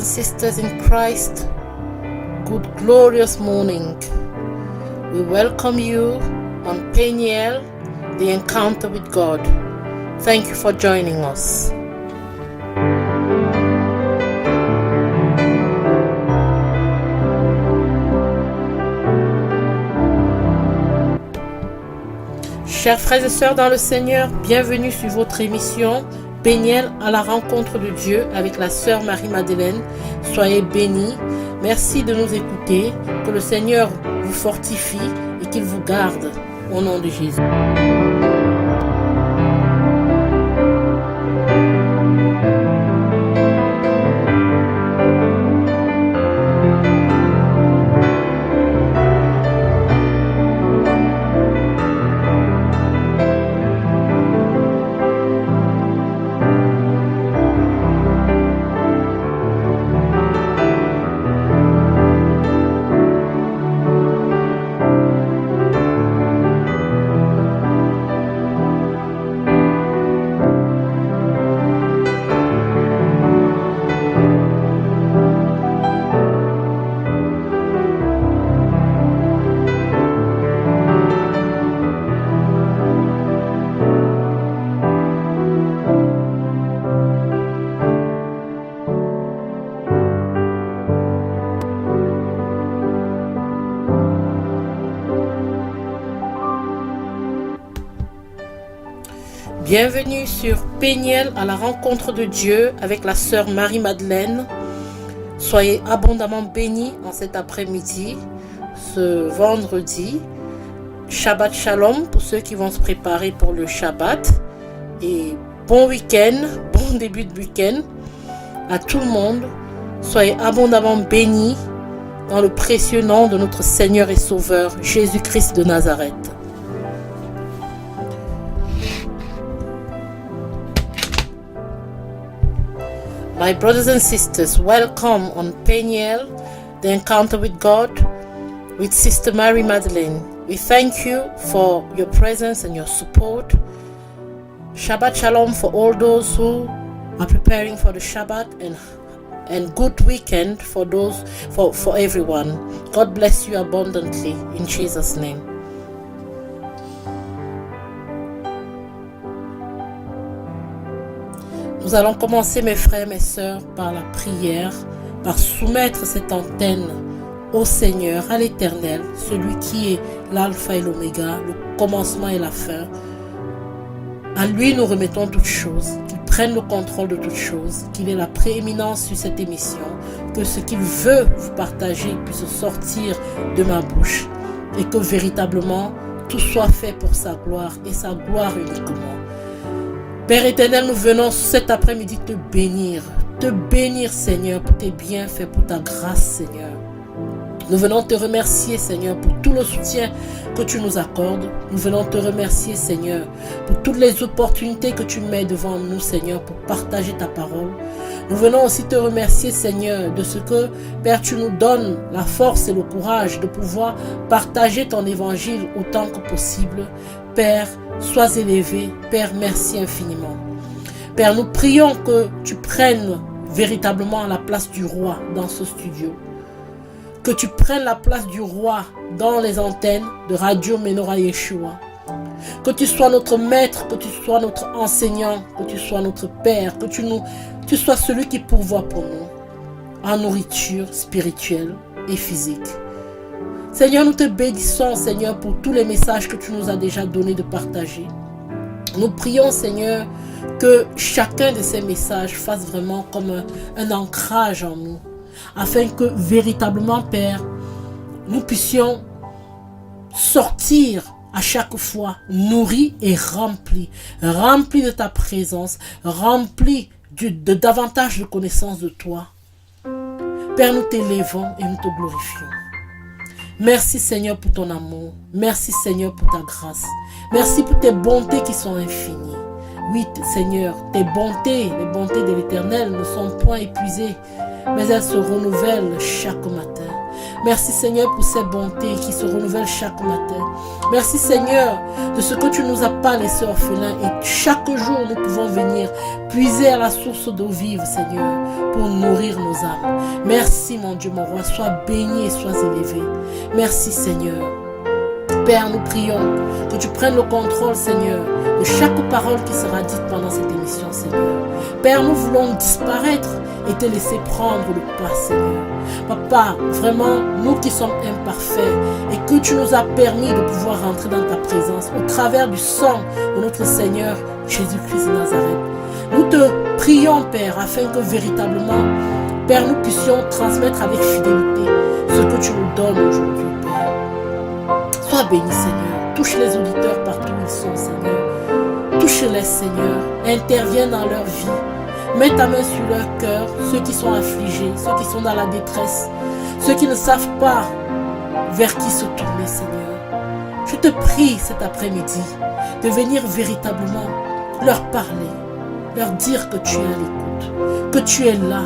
and sisters in Christ, good glorious morning. We welcome you on Peniel, the encounter with God. Thank you for joining us. Chers frères et sœurs dans le Seigneur, bienvenue sur votre émission Peniel à la rencontre de Dieu avec la sœur Marie-Madeleine. Soyez bénis. Merci de nous écouter. Que le Seigneur vous fortifie et qu'il vous garde au nom de Jésus. Bienvenue sur Peniel à la rencontre de Dieu avec la sœur Marie-Madeleine. Soyez abondamment bénis en cet après-midi, ce vendredi. Shabbat Shalom pour ceux qui vont se préparer pour le Shabbat. Et bon week-end, bon début de week-end à tout le monde. Soyez abondamment bénis dans le précieux nom de notre Seigneur et Sauveur, Jésus-Christ de Nazareth. My brothers and sisters, welcome on Peniel, the encounter with God, with Sister Marie-Madeleine. We thank you for your presence and your support. Shabbat Shalom for all those who are preparing for the Shabbat and good weekend for everyone. God bless you abundantly in Jesus' name. Nous allons commencer, mes frères, mes sœurs, par la prière, par soumettre cette antenne au Seigneur, à l'Éternel, celui qui est l'alpha et l'oméga, le commencement et la fin. À lui, nous remettons toutes choses, qu'il prenne le contrôle de toutes choses, qu'il ait la prééminence sur cette émission, que ce qu'il veut vous partager puisse sortir de ma bouche et que véritablement tout soit fait pour sa gloire et sa gloire uniquement. Père éternel, nous venons cet après-midi te bénir Seigneur pour tes bienfaits, pour ta grâce Seigneur. Nous venons te remercier Seigneur pour tout le soutien que tu nous accordes. Nous venons te remercier Seigneur pour toutes les opportunités que tu mets devant nous Seigneur pour partager ta parole. Nous venons aussi te remercier Seigneur de ce que Père tu nous donnes la force et le courage de pouvoir partager ton évangile autant que possible. Père, sois élevé. Père, merci infiniment. Père, nous prions que tu prennes véritablement la place du roi dans ce studio. Que tu prennes la place du roi dans les antennes de Radio Menorah Yeshua. Que tu sois notre maître, que tu sois notre enseignant, que tu sois notre Père, que tu sois celui qui pourvoit pour nous en nourriture spirituelle et physique. Seigneur, nous te bénissons, Seigneur, pour tous les messages que tu nous as déjà donné de partager. Nous prions, Seigneur, que chacun de ces messages fasse vraiment comme un ancrage en nous, afin que véritablement, Père, nous puissions sortir à chaque fois nourris et remplis de ta présence, remplis de davantage de connaissances de toi. Père, nous t'élevons et nous te glorifions. Merci Seigneur pour ton amour. Merci Seigneur pour ta grâce. Merci pour tes bontés qui sont infinies. Oui Seigneur, tes bontés, les bontés de l'Éternel ne sont point épuisées, mais elles se renouvellent chaque matin. Merci Seigneur pour ces bontés qui se renouvellent chaque matin. Merci Seigneur de ce que tu nous as pas laissé orphelins et chaque jour nous pouvons venir puiser à la source d'eau vive Seigneur pour nourrir nos âmes. Merci mon Dieu, mon roi, sois béni et sois élevé. Merci Seigneur. Père, nous prions que tu prennes le contrôle, Seigneur, de chaque parole qui sera dite pendant cette émission, Seigneur. Père, nous voulons disparaître et te laisser prendre le pas, Seigneur. Papa, vraiment, nous qui sommes imparfaits et que tu nous as permis de pouvoir rentrer dans ta présence au travers du sang de notre Seigneur Jésus-Christ de Nazareth. Nous te prions, Père, afin que véritablement, Père, nous puissions transmettre avec fidélité ce que tu nous donnes aujourd'hui, Père. Sois béni, Seigneur. Touche les auditeurs partout où ils sont, Seigneur. Touche-les, Seigneur. Interviens dans leur vie. Mets ta main sur leur cœur, ceux qui sont affligés, ceux qui sont dans la détresse, ceux qui ne savent pas vers qui se tourner, Seigneur. Je te prie cet après-midi de venir véritablement leur parler, leur dire que tu es à l'écoute, que tu es là,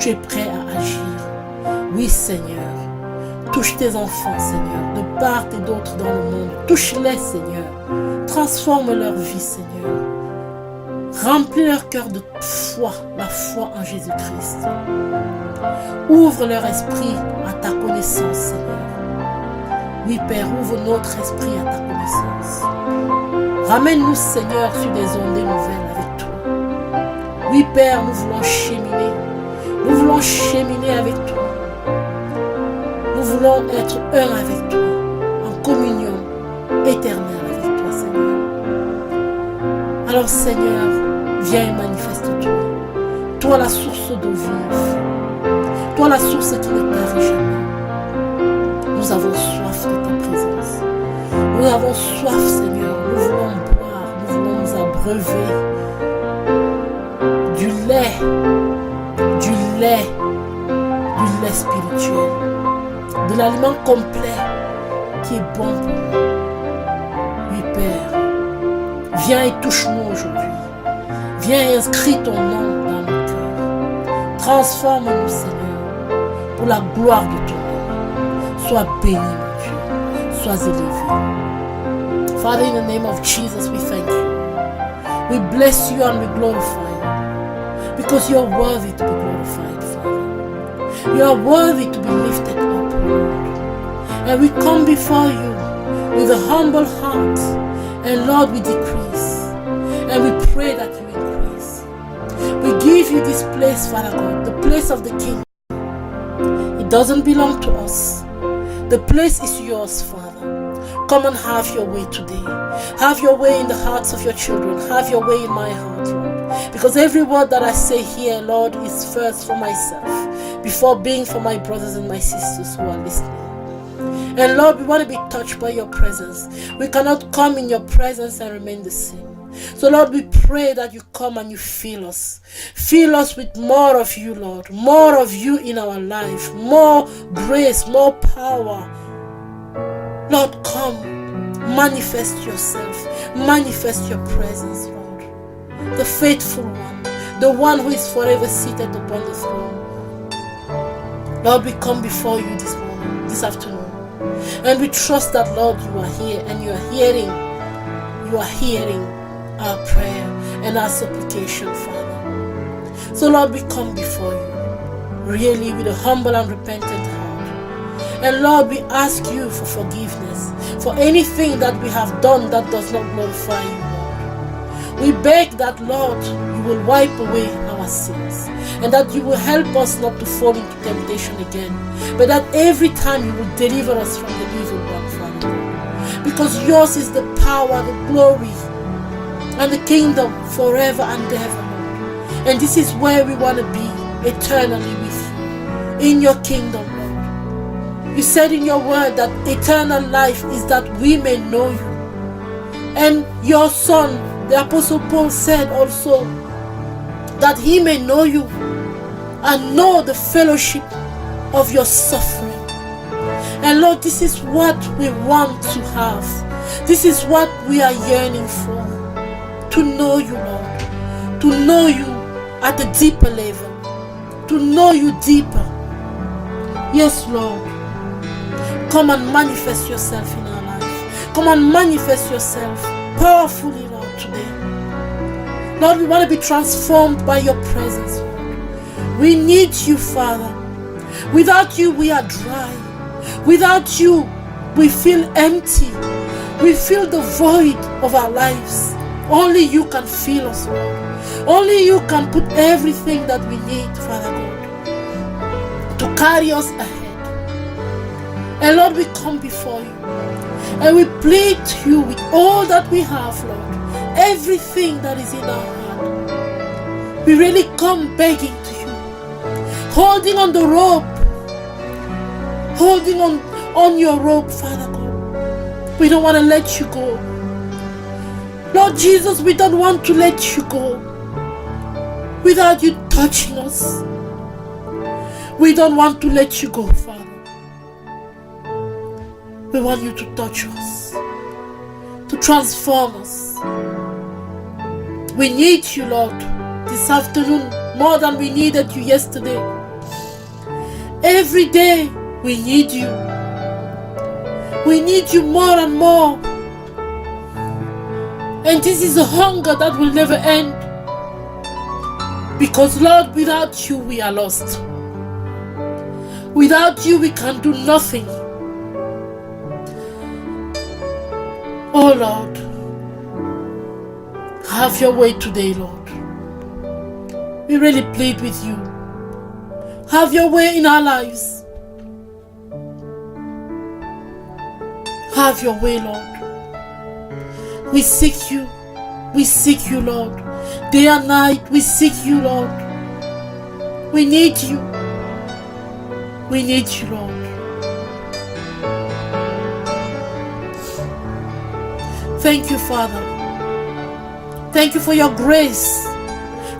tu es prêt à agir. Oui, Seigneur. Touche tes enfants, Seigneur, de part et d'autre dans le monde. Touche-les, Seigneur. Transforme leur vie, Seigneur. Remplis leur cœur de foi, la foi en Jésus-Christ. Ouvre leur esprit à ta connaissance, Seigneur. Oui, Père, ouvre notre esprit à ta connaissance. Ramène-nous, Seigneur, sur des ondes nouvelles avec toi. Oui, Père, nous voulons cheminer. Nous voulons cheminer avec toi. Nous voulons être un avec toi, en communion éternelle avec toi, Seigneur. Alors, Seigneur, viens et manifeste-toi. Toi, la source d'eau vive. Toi, la source qui ne tarit jamais. Nous avons soif de ta présence. Nous avons soif, Seigneur. Nous voulons boire, nous voulons nous abreuver du lait spirituel. De l'aliment complet qui est bon pour nous. Oui, Père, viens et touche-nous aujourd'hui. Viens et inscris ton nom dans nos cœurs. Transforme-nous, Seigneur, pour la gloire de ton nom. Sois béni, mon Dieu. Sois élevé. Father, in the name of Jesus, we thank you. We bless you and we glorify you. Because you are worthy to be glorified, Father. You are worthy to be lifted up. And we come before you with a humble heart. And Lord, we decrease. And we pray that you increase. We give you this place, Father God, the place of the King. It doesn't belong to us. The place is yours, Father. Come and have your way today. Have your way in the hearts of your children. Have your way in my heart, Lord. Because every word that I say here, Lord, is first for myself, before being for my brothers and my sisters who are listening. And Lord, we want to be touched by your presence. We cannot come in your presence and remain the same. So Lord, we pray that you come and you fill us. Fill us with more of you, Lord. More of you in our life. More grace, more power. Lord, come. Manifest yourself. Manifest your presence, Lord. The faithful one. The one who is forever seated upon the throne. Lord, we come before you this morning, this afternoon. And we trust that, Lord, you are here and you are hearing our prayer and our supplication, Father. So, Lord, we come before you really with a humble and repentant heart. And, Lord, we ask you for forgiveness for anything that we have done that does not glorify you, Lord. We beg that, Lord, you will wipe away our sins and that you will help us not to fall into temptation again, but that every time you will deliver us from the evil one, Father. Because yours is the power, the glory, and the kingdom forever and ever, Lord. And this is where we want to be eternally with you, in your kingdom, Lord. You said in your word that eternal life is that we may know you. And your Son, the Apostle Paul, said also that he may know you and know the fellowship of your suffering. And Lord, this is what we want to have. This is what we are yearning for. To know you, Lord. To know you at a deeper level. To know you deeper. Yes, Lord. come and manifest yourself in our life. Come and manifest yourself powerfully, Lord, today. Lord, we want to be transformed by your presence, Lord. We need you, Father. Without you, we are dry. Without you, we feel empty. We feel the void of our lives. Only you can fill us, Lord. Only you can put everything that we need, Father God, to carry us ahead. And Lord, we come before you and we plead to you with all that we have, Lord. Everything that is in our heart. We really come begging to you, holding on the rope, holding on your rope, Father God. We don't want to let you go. Lord Jesus, we don't want to let you go without you touching us. We don't want to let you go, Father. We want you to touch us, to transform us. We need you, Lord, this afternoon more than we needed you yesterday. Every day we need you. We need you more and more. And this is a hunger that will never end. Because Lord, without you we are lost. Without you we can do nothing. Oh Lord, have your way today, Lord. We really plead with you. Have your way in our lives. Have your way, Lord. We seek you. We seek you, Lord. Day and night, we seek you, Lord. We need you. We need you, Lord. Thank you, Father. Thank you for your grace.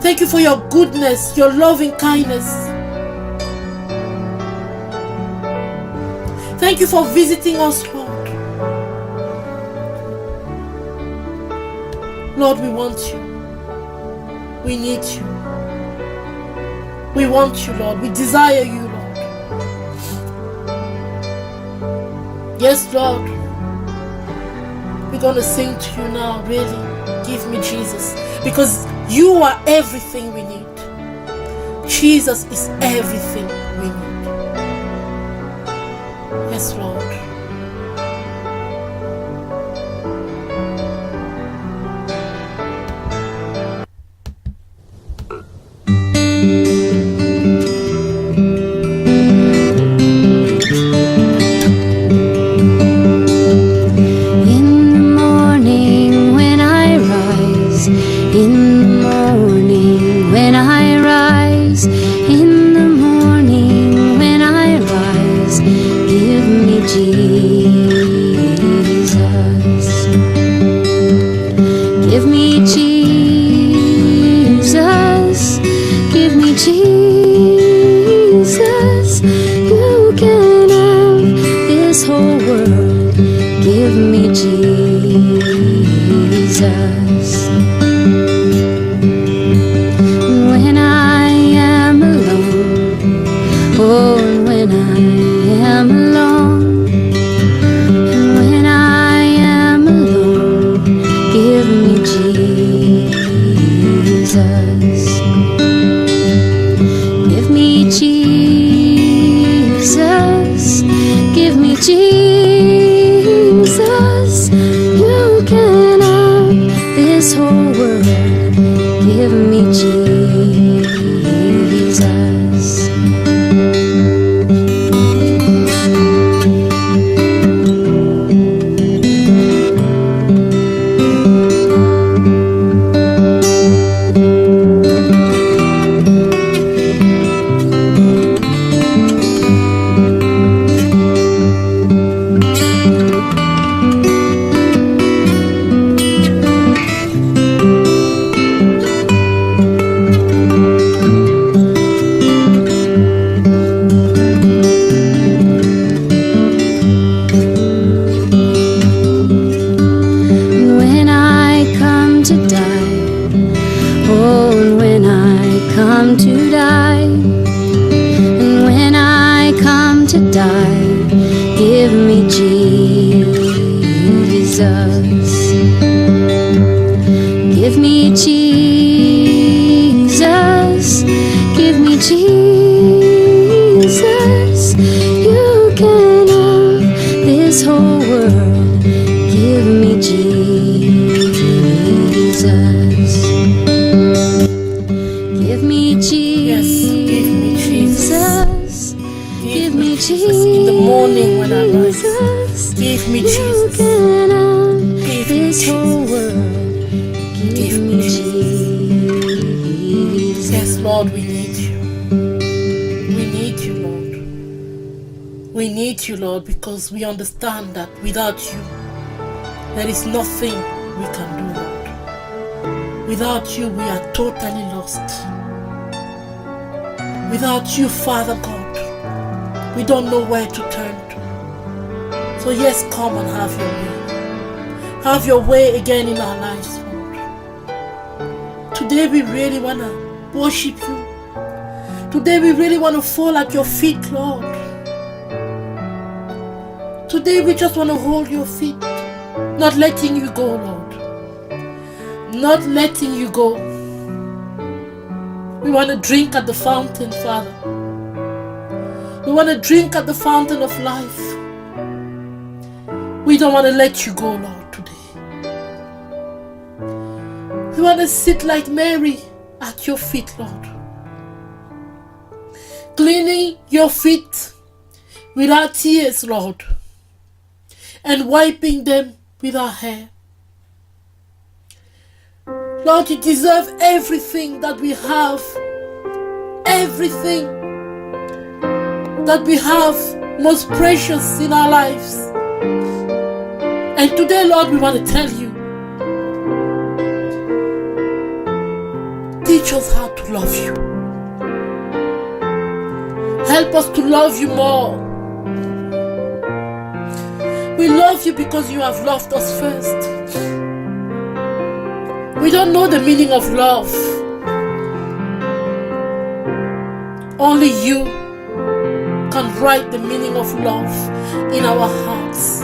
Thank you for your goodness, your loving kindness. Thank you for visiting us, Lord. Lord, we want you. We need you. We want you, Lord. We desire you, Lord. Yes, Lord. We're going to sing to you now, really. Give me Jesus. Because you are everything we need. Jesus is everything we need. Yes, Lord. Give me Jesus. Give me Jesus. Give me Jesus. You can have this whole world. Give me Jesus. Give me Yes, give me Jesus. Give me Jesus. In the morning when I rise, give me You Jesus. can have Give me this whole Jesus. world. Give me Jesus. Yes, Lord, we need you. We need you, Lord. We need you, Lord, because we understand that without you, there is nothing we can do, Lord. Without you, we are totally lost. Without you, Father God, we don't know where to turn to. So yes, come and have your way. Have your way again in our lives, Lord. Today we really want to worship you. Today we really want to fall at your feet, Lord. Today we just want to hold your feet, not letting you go, Lord. Not letting you go. We want to drink at the fountain, Father. We want to drink at the fountain of life. We don't want to let you go, Lord, today. We want to sit like Mary at your feet, Lord. Cleaning your feet with our tears, Lord. And wiping them with our hair. Lord, you deserve everything that we have. Everything that we have most precious in our lives. And today, Lord, we want to tell you, teach us how to love you. Help us to love you more. We love you because you have loved us first. We don't know the meaning of love. Only you can write the meaning of love in our hearts.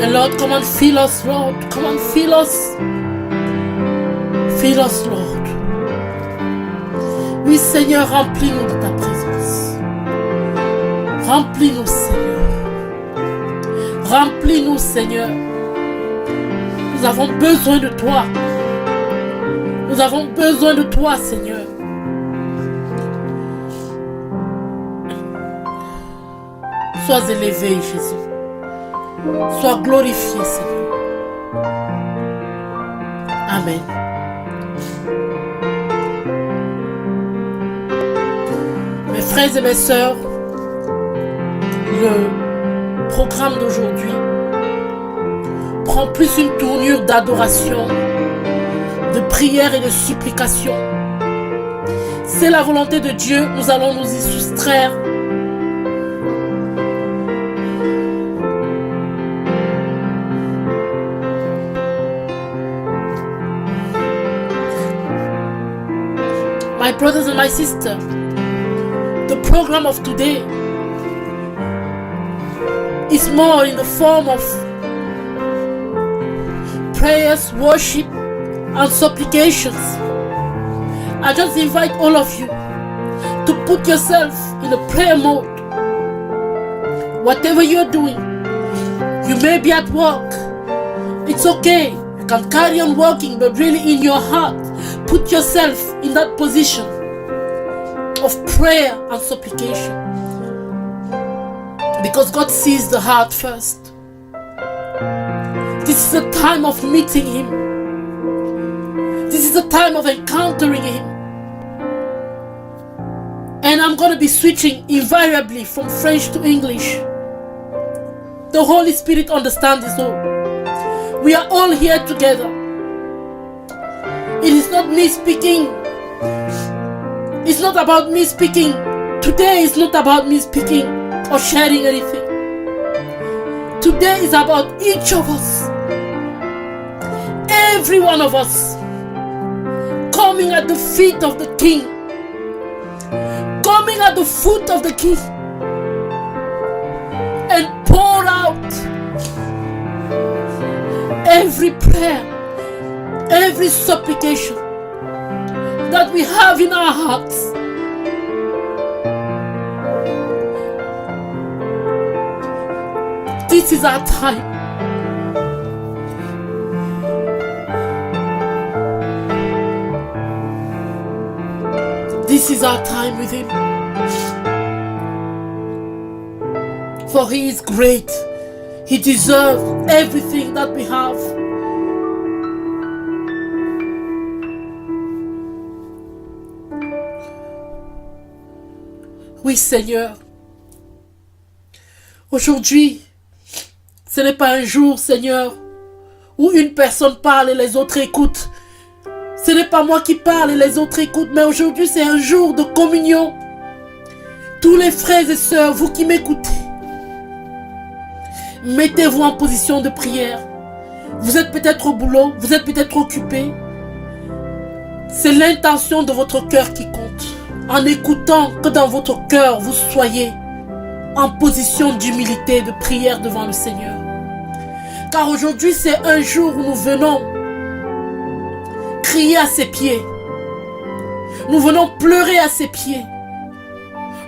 And Lord, come and fill us, Lord. Come and fill us. Fill us, Lord. Oui, Seigneur, remplis-nous de ta présence. Remplis-nous, Seigneur. Remplis-nous, Seigneur. Nous avons besoin de toi. Nous avons besoin de toi, Seigneur. Sois élevé, Jésus. Sois glorifié, Seigneur. Amen. Mes frères et mes sœurs, le programme d'aujourd'hui prend plus une tournure d'adoration, de prière et de supplication. C'est la volonté de Dieu, nous allons nous y soustraire. My brothers and my sisters, the program of today is more in the form of prayers, worship, and supplications. I just invite all of you to put yourself in a prayer mode. Whatever you're doing, you may be at work. It's okay. You can carry on working, but really in your heart, put yourself in that position of prayer and supplication. Because God sees the heart first. This is a time of meeting Him. This is a time of encountering Him. And I'm going to be switching invariably from French to English. The Holy Spirit understands this all. We are all here together. It is not me speaking. It's not about me speaking. Today is not about me speaking or sharing anything. Today is about each of us. Every one of us coming at the feet of the King. Coming at the foot of the King. every prayer, every supplication that we have in our hearts. This is our time. This is our time with Him. For He is great. He deserves everything that we have. Oui, Seigneur. Aujourd'hui, ce n'est pas un jour, Seigneur, où une personne parle et les autres écoutent. Ce n'est pas moi qui parle et les autres écoutent, mais aujourd'hui, c'est un jour de communion. Tous les frères et sœurs, vous qui m'écoutez, mettez-vous en position de prière. Vous êtes peut-être au boulot, vous êtes peut-être occupé. C'est l'intention de votre cœur qui compte. En écoutant que dans votre cœur, vous soyez en position d'humilité, de prière devant le Seigneur. Car aujourd'hui, c'est un jour où nous venons crier à ses pieds. Nous venons pleurer à ses pieds.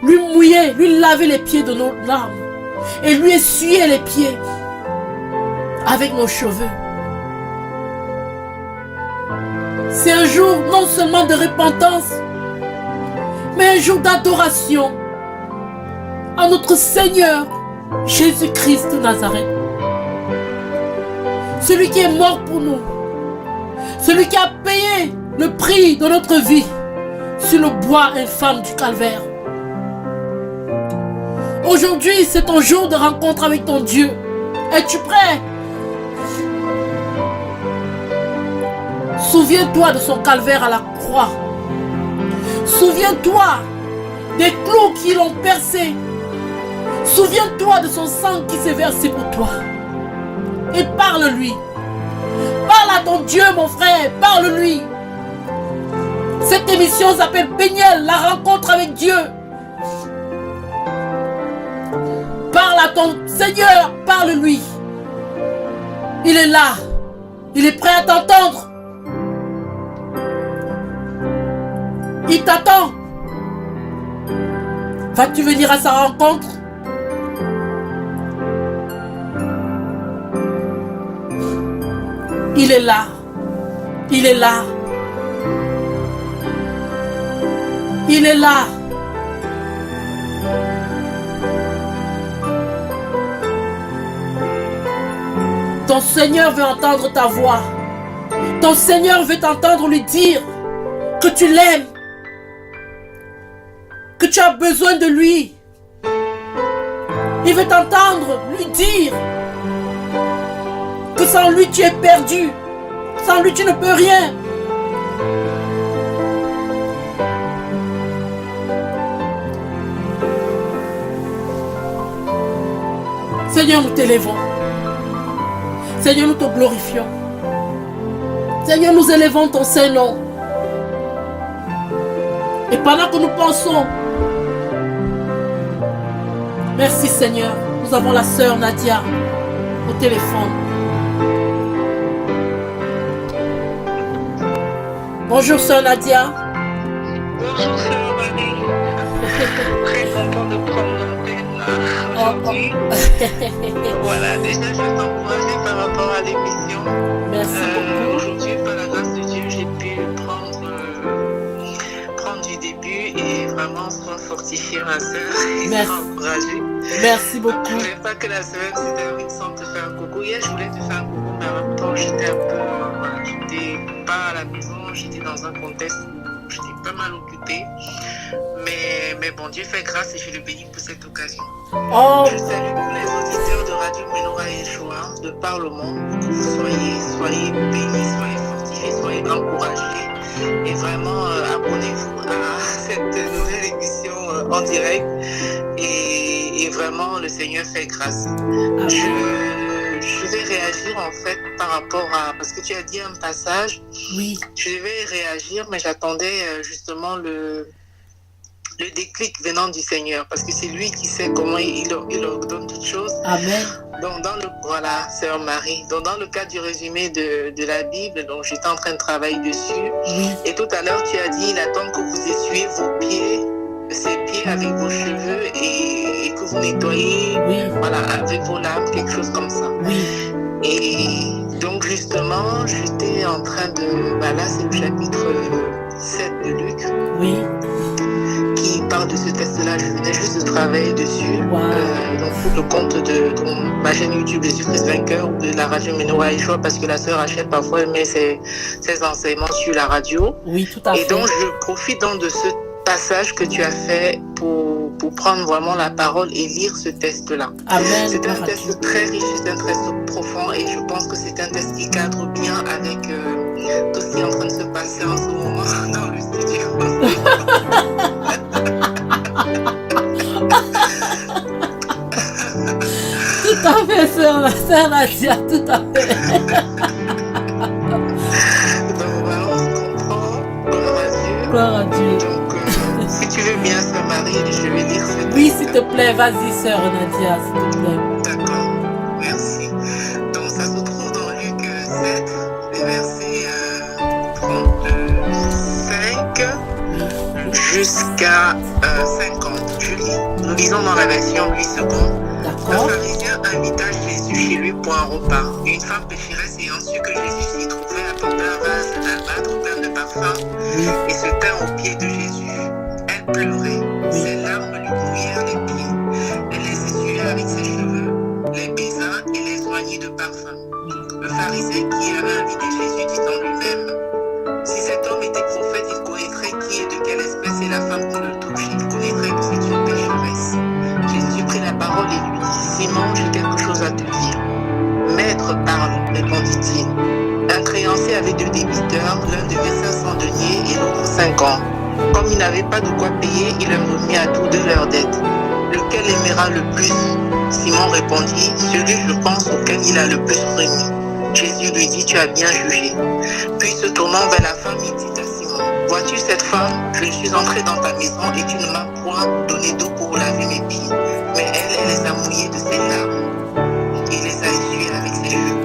Lui mouiller, lui laver les pieds de nos larmes. Et lui essuyer les pieds avec nos cheveux. C'est un jour non seulement de repentance, mais un jour d'adoration à notre Seigneur Jésus-Christ de Nazareth. Celui qui est mort pour nous. Celui qui a payé le prix de notre vie sur le bois infâme du calvaire. Aujourd'hui, c'est ton jour de rencontre avec ton Dieu. Es-tu prêt? Souviens-toi de son calvaire à la croix. Souviens-toi des clous qui l'ont percé. Souviens-toi de son sang qui s'est versé pour toi. Et parle-lui. Parle à ton Dieu, mon frère. Parle-lui. Cette émission s'appelle Péniel, la rencontre avec Dieu. Parle à ton Seigneur. Parle-lui. Il est là. Il est prêt à t'entendre. Il t'attend. Vas-tu venir à sa rencontre? Il est là. Il est là. Il est là. Ton Seigneur veut entendre ta voix. Ton Seigneur veut t'entendre lui dire que tu l'aimes. Que tu as besoin de lui. Il veut t'entendre lui dire que sans lui tu es perdu. Sans lui tu ne peux rien. Seigneur, nous t'élevons. Seigneur, nous te glorifions. Seigneur, nous élevons ton Saint-Nom. Et pendant que nous pensons, merci Seigneur, nous avons la sœur Nadia au téléphone. Bonjour sœur Nadia. Bonjour sœur Marie. Très content de prendre l'antenne aujourd'hui. Voilà, déjà je veux t'encourager par rapport à l'émission. Merci beaucoup. Aujourd'hui, par la grâce de Dieu, j'ai pu prendre du début et vraiment sois fortifiée ma sœur et Merci. sois encouragée. Merci Je beaucoup. ne voulais pas que la semaine c'était envie de te faire un coucou. Hier, je voulais te faire un coucou, mais en même temps, j'étais un peu. Voilà, j'étais pas à la maison, j'étais dans un contexte où j'étais pas mal occupée. Mais bon, Dieu fait grâce et je le bénis pour cette occasion. Oh, Je salue tous les auditeurs de Radio Menorah et Yeshua de par le monde. Soyez bénis, soyez fortifiés, soyez encouragés. Et vraiment, abonnez-vous à cette nouvelle émission en direct. Et vraiment, le Seigneur fait grâce. Je vais réagir en fait par rapport à... Parce que tu as dit un passage. oui. Je devais réagir, mais j'attendais justement le déclic venant du Seigneur, parce que c'est lui qui sait comment il ordonne toutes choses. Amen. Donc, voilà, Sœur Marie. Donc, dans le cadre du résumé de la Bible, donc j'étais en train de travailler dessus. Oui. Et tout à l'heure, tu as dit, il attend que vous essuyez ses pieds avec vos cheveux et que vous nettoyez, voilà, avec vos larmes, quelque chose comme ça. Oui. Et donc, justement, j'étais en train de... là, c'est le chapitre 7 de Luc. Oui. Qui parle de ce test-là. Je venais juste de travailler dessus. Wow. Donc, pour le compte de ma chaîne YouTube Jésus-Christ Vainqueur ou de la radio Menora Yeshua, parce que la sœur Hachette parfois met ses enseignements sur la radio. Oui, tout à fait. Et donc, je profite donc de ce passage que tu as fait pour prendre vraiment la parole et lire ce test-là. Amen. C'est un test très riche, c'est un test profond et je pense que c'est un test qui cadre bien avec tout ce qui est en train de se passer en ce moment dans le studio. Tout à fait, sœur Nadia, tout à fait. Donc voilà, on se comprend. Gloire à Dieu. Gloire à Dieu. Donc, si tu veux bien, sœur Marie, je vais lire ce texte. Oui, s'il te plaît, vas-y, sœur Nadia, s'il te plaît. D'accord, merci. Donc ça se trouve dans Luc 7, les versets 35 jusqu'à 50. Je lis. Nous lisons dans la version 8 secondes. D'accord. Le pharisien invita Jésus chez lui pour un repas. Une femme pécheresse ayant su que Jésus s'y trouvait apporta un vase d'albâtre plein de parfums et se tint aux pieds de Jésus. Elle pleurait, ses larmes lui mouillèrent les pieds. Elle les essuya avec ses cheveux, les baisa et les oignit de parfum. Le pharisien qui avait invité Jésus dit en lui-même: si cet homme était prophète, il connaîtrait qui et de quelle espèce est la femme qui le touche. Il connaîtrait que c'est une pécheresse. Jésus prit la parole et lui dit: Simon, j'ai quelque chose à te dire. Maître, parle, répondit-il. Un créancier avait 2 débiteurs, l'un devait 500 deniers et l'autre 50. Comme il n'avait pas de quoi payer, il leur remit à tous 2 leurs dettes. Lequel aimera le plus? Simon répondit: celui, je pense, auquel il a le plus remis. Jésus lui dit: tu as bien jugé. Puis se tournant vers la femme, il dit à Simon: vois-tu cette femme? Je suis entré dans ta maison et tu ne m'as point donné d'eau pour laver mes pieds. Mais elle les a mouillés de ses larmes et les a essuyés avec ses cheveux.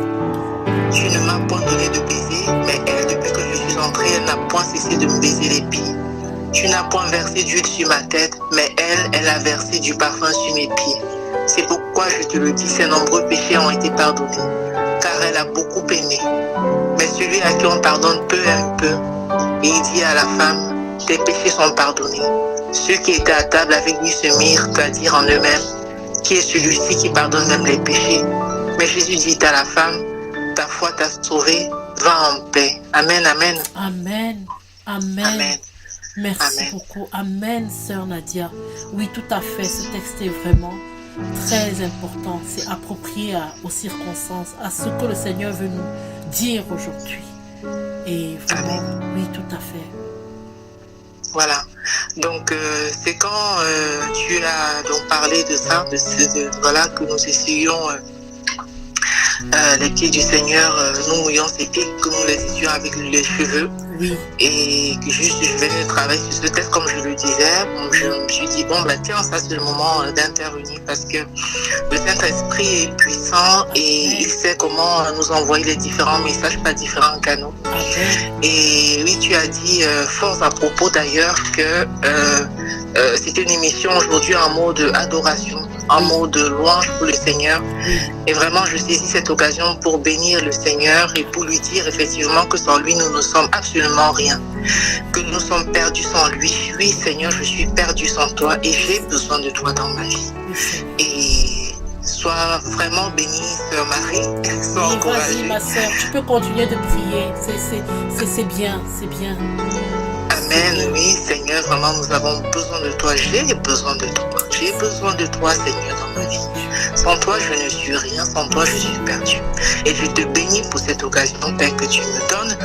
Tu ne m'as point donné de baiser, mais elle, depuis que je suis entré, elle n'a point cessé de me baiser les pieds. Tu n'as point versé d'huile sur ma tête, mais elle a versé du parfum sur mes pieds. C'est pourquoi je te le dis, ses nombreux péchés ont été pardonnés, car elle a beaucoup aimé. Mais celui à qui on pardonne peu aime peu. Et il dit à la femme: tes péchés sont pardonnés. Ceux qui étaient à table avec lui se mirent à dire en eux-mêmes: qui est celui-ci qui pardonne même les péchés? Mais Jésus dit à la femme: ta foi t'a sauvée, va en paix. Amen, amen. Amen, amen. Amen. Merci Amen. beaucoup. Amen, sœur Nadia. Oui, tout à fait. Ce texte est vraiment très important. C'est approprié aux circonstances, à ce que le Seigneur veut nous dire aujourd'hui. Et vraiment, oui, tout à fait. Voilà. Donc, c'est quand tu as donc parlé de ça, voilà, que nous essayons les pieds du Seigneur, nous mouillons ses pieds, que nous les essuions avec les cheveux. Oui. Et que juste je venais de travailler sur ce texte, comme je le disais. Je me suis dit, tiens, ça c'est le moment d'intervenir, parce que le Saint-Esprit est puissant et il sait comment nous envoyer les différents messages par différents canaux. Et oui, tu as dit fort à propos d'ailleurs que c'était une émission aujourd'hui en mode adoration, en mode louange pour le Seigneur. Et vraiment, je saisis cette occasion pour bénir le Seigneur et pour lui dire effectivement que sans lui, nous ne sommes absolument rien. Que nous sommes perdus sans lui. Oui, Seigneur, je suis perdu sans toi et j'ai besoin de toi dans ma vie. Et sois vraiment bénie, sœur Marie. Sois encouragée. Vas-y, ma sœur, tu peux continuer de prier. C'est bien, c'est bien. Amen, oui, Seigneur, vraiment, nous avons besoin de toi. J'ai besoin de toi. J'ai besoin de toi, Seigneur, dans ma vie. Sans toi, je ne suis rien. Sans toi, je suis perdu. Et je te bénis pour cette occasion, Père, que tu me donnes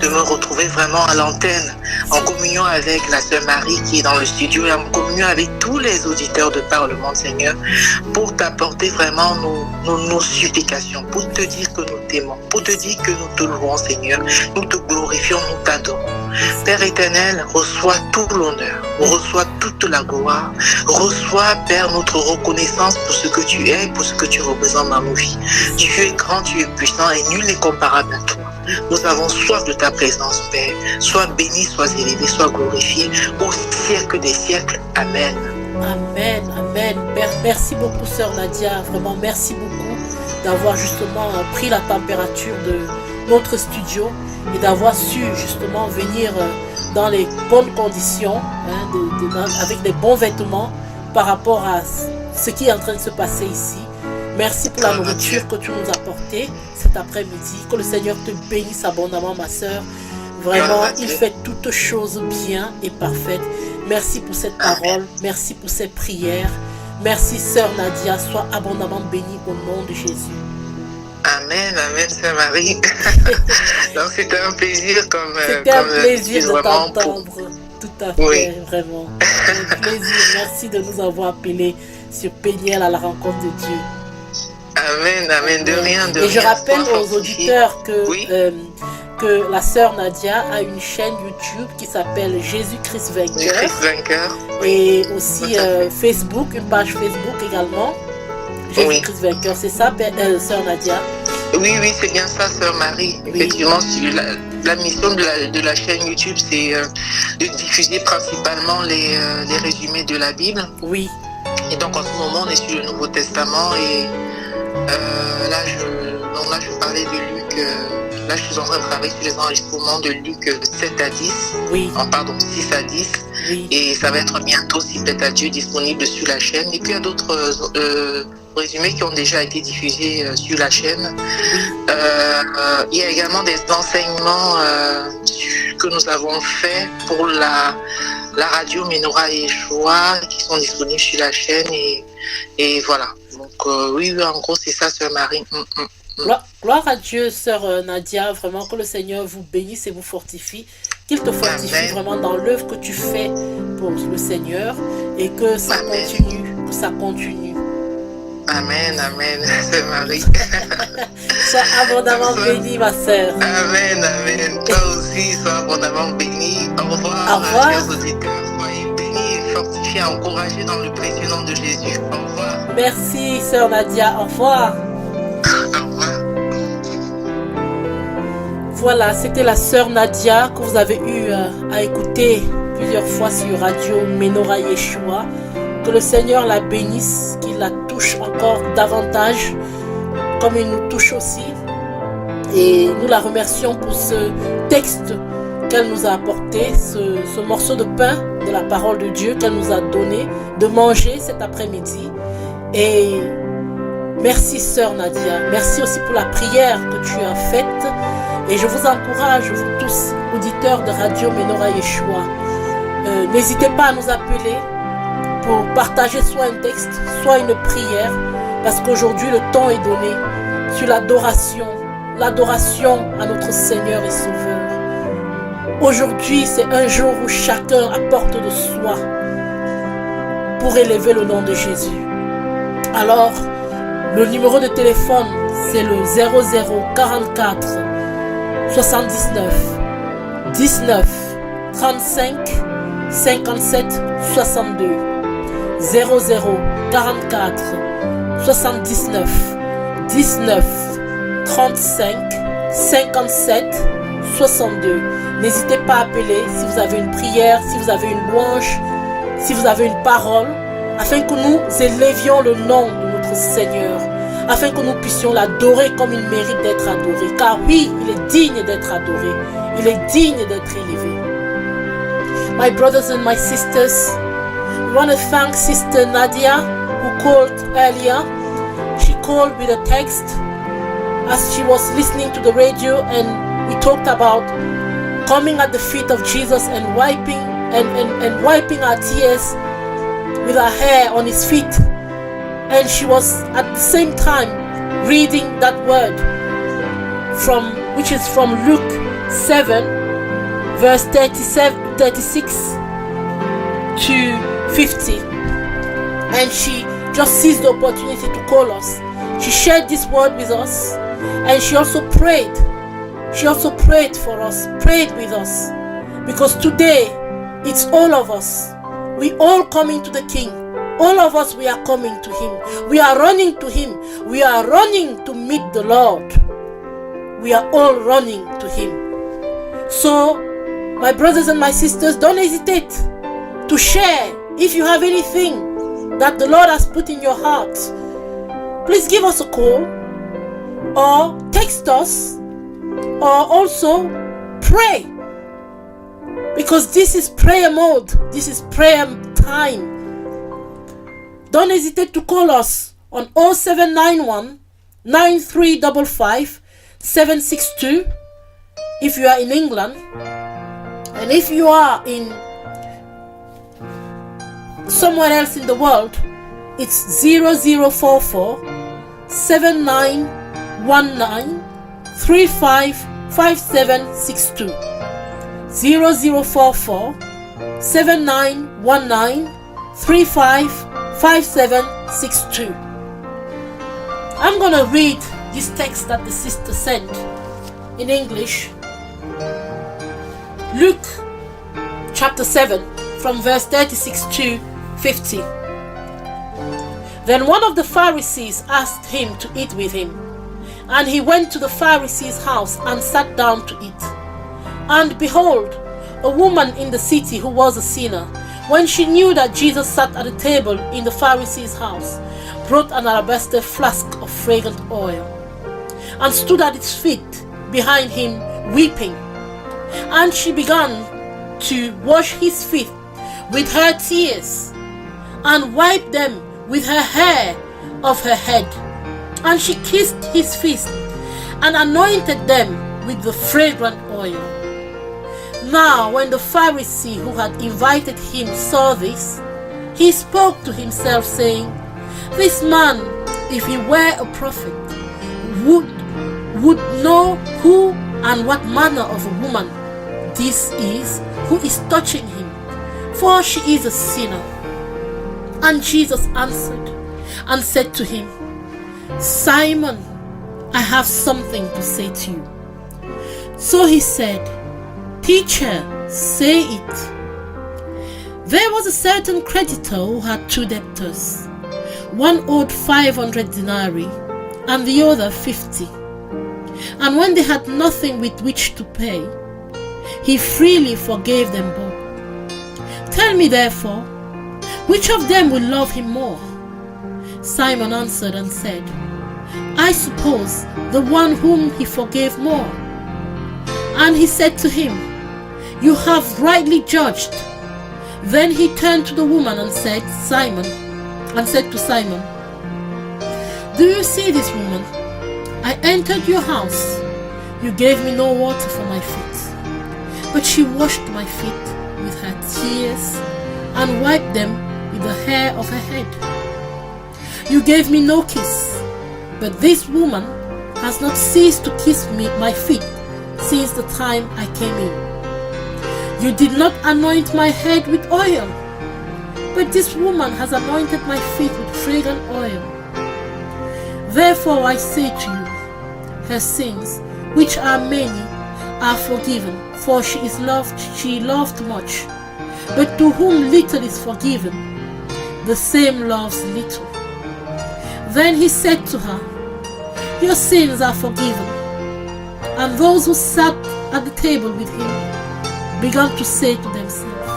de me retrouver vraiment à l'antenne, en communion avec la sœur Marie qui est dans le studio et en communion avec tous les auditeurs de Par le Monde, Seigneur, pour t'apporter vraiment nos supplications, pour te dire que nous t'aimons, pour te dire que nous te louons, Seigneur, nous te glorifions, nous t'adorons. Père éternel, reçois tout l'honneur, reçois toute la gloire. Reçois, Père, notre reconnaissance pour ce que tu es, pour ce que tu représentes dans nos vies. Tu es grand, tu es puissant et nul n'est comparable à toi. Nous avons soif de ta présence, Père. Sois béni, sois élevé, sois glorifié au siècle des siècles. Amen. Amen, amen. Merci beaucoup, Sœur Nadia. Vraiment, merci beaucoup d'avoir justement pris la température de notre studio et d'avoir su justement venir dans les bonnes conditions, avec les bons vêtements par rapport à ce qui est en train de se passer ici. Merci pour la nourriture que tu nous as apportée cet après-midi. Que le Seigneur te bénisse abondamment, ma sœur. Vraiment, il fait toutes choses bien et parfaites. Merci pour cette parole. Merci pour ces prières. Merci, Sœur Nadia. Sois abondamment bénie au nom de Jésus. Amen, amen, Sœur Marie. Donc, c'était un plaisir C'était un plaisir de t'entendre. Tout à fait, oui. Vraiment. Un plaisir. Merci de nous avoir appelés sur Péniel à la rencontre de Dieu. Amen, amen, de rien, de rien. Et je rappelle aux auditeurs que, oui. Que la sœur Nadia a une chaîne YouTube qui s'appelle Jésus-Christ Vainqueur. Jésus-Christ Vainqueur. Et aussi Facebook, une page Facebook également. Jésus-Christ Vainqueur, c'est ça, sœur Nadia? Oui, oui, c'est bien ça, Sœur Marie. Oui. Effectivement, la mission de la chaîne YouTube, c'est de diffuser principalement les résumés de la Bible. Oui. Et donc, en ce moment, on est sur le Nouveau Testament et là, je parlais de Luc. Là, je suis en train de travailler sur les enregistrements de Luc 7 à 10. Oui. Pardon, 6 à 10. Oui. Et ça va être bientôt, si peut-être à Dieu, disponible sur la chaîne. Et puis, il y a d'autres résumés qui ont déjà été diffusés sur la chaîne. Il y a également des enseignements que nous avons faits pour la radio Menorah Yeshua qui sont disponibles sur la chaîne. Et voilà. Donc, oui, en gros, c'est ça, Sœur Marie. Gloire à Dieu, Sœur Nadia, vraiment que le Seigneur vous bénisse et vous fortifie, qu'il te fortifie Amen. Vraiment dans l'œuvre que tu fais pour le Seigneur et que ça continue, Amen, amen, Sœur Marie. Sois abondamment bénie, ma sœur. Amen, amen. Toi aussi, sois abondamment bénie. Au revoir, chers auditeurs. Soyez bénis et fortifiés, encouragés dans le précieux nom de Jésus. Au revoir. Merci, Sœur Nadia. Au revoir. Voilà, c'était la sœur Nadia que vous avez eu à écouter plusieurs fois sur Radio Menorah Yeshua. Que le Seigneur la bénisse, qu'il la touche encore davantage, comme il nous touche aussi. Et nous la remercions pour ce texte qu'elle nous a apporté, ce morceau de pain de la parole de Dieu qu'elle nous a donné de manger cet après-midi. Et merci, sœur Nadia. Merci aussi pour la prière que tu as faite. Et je vous encourage, vous tous, auditeurs de Radio Menorah Yeshua, n'hésitez pas à nous appeler pour partager soit un texte, soit une prière, parce qu'aujourd'hui le temps est donné sur l'adoration à notre Seigneur et Sauveur. Aujourd'hui, c'est un jour où chacun apporte de soi pour élever le nom de Jésus. Alors, le numéro de téléphone, c'est le 0044 79 19 35 57 62 0044 79 19 35 57 62. N'hésitez pas à appeler si vous avez une prière, si vous avez une louange, si vous avez une parole, afin que nous élevions le nom de notre Seigneur, afin que nous puissions l'adorer comme il mérite d'être adoré. Car oui, il est digne d'être adoré. Il est digne d'être élevé. My brothers and my sisters, we want to thank Sister Nadia who called earlier. She called with a text as she was listening to the radio, and we talked about coming at the feet of Jesus and wiping our tears with her hair on his feet. And she was at the same time reading that word which is from Luke 7 verse 36 to 50. And she just seized the opportunity to call us. She shared this word with us, and she also prayed. She also prayed for us, prayed with us, because today it's all of us. We all coming to the King. All of us, we are coming to Him. We are running to Him. We are running to meet the Lord. We are all running to Him. So, my brothers and my sisters, don't hesitate to share. If you have anything that the Lord has put in your heart, please give us a call or text us, or also pray, because this is prayer mode. This is prayer time. Don't hesitate to call us on 0791 9355 762 if you are in England, and if you are in somewhere else in the world, it's 0044 7919 355762. 0044 7919 355762. I'm gonna read this text that the sister sent in English. Luke chapter 7 from verse 36 to 50. Then one of the Pharisees asked him to eat with him, and he went to the Pharisee's house and sat down to eat. And behold, a woman in the city who was a sinner, when she knew that Jesus sat at the table in the Pharisee's house, brought an alabaster flask of fragrant oil, and stood at his feet behind him weeping. And she began to wash his feet with her tears, and wiped them with her hair of her head. And she kissed his feet, and anointed them with the fragrant oil. Now when the Pharisee who had invited him saw this, he spoke to himself, saying, This man, if he were a prophet, would know who and what manner of a woman this is who is touching him, for she is a sinner. And Jesus answered and said to him, Simon, I have something to say to you. So he said, Teacher, say it. There was a certain creditor who had two debtors. One owed 500 denarii and the other 50. And when they had nothing with which to pay, he freely forgave them both. Tell me therefore, which of them will love him more? Simon answered and said, I suppose the one whom he forgave more. And he said to him, You have rightly judged. Then he turned to the woman and said to Simon, Do you see this woman? I entered your house. You gave me no water for my feet, but she washed my feet with her tears and wiped them with the hair of her head. You gave me no kiss, but this woman has not ceased to kiss my feet since the time I came in. You did not anoint my head with oil, but this woman has anointed my feet with fragrant oil. Therefore I say to you, her sins, which are many, are forgiven, for she loved much. But to whom little is forgiven, the same loves little. Then he said to her, Your sins are forgiven. And those who sat at the table with him began to say to themselves,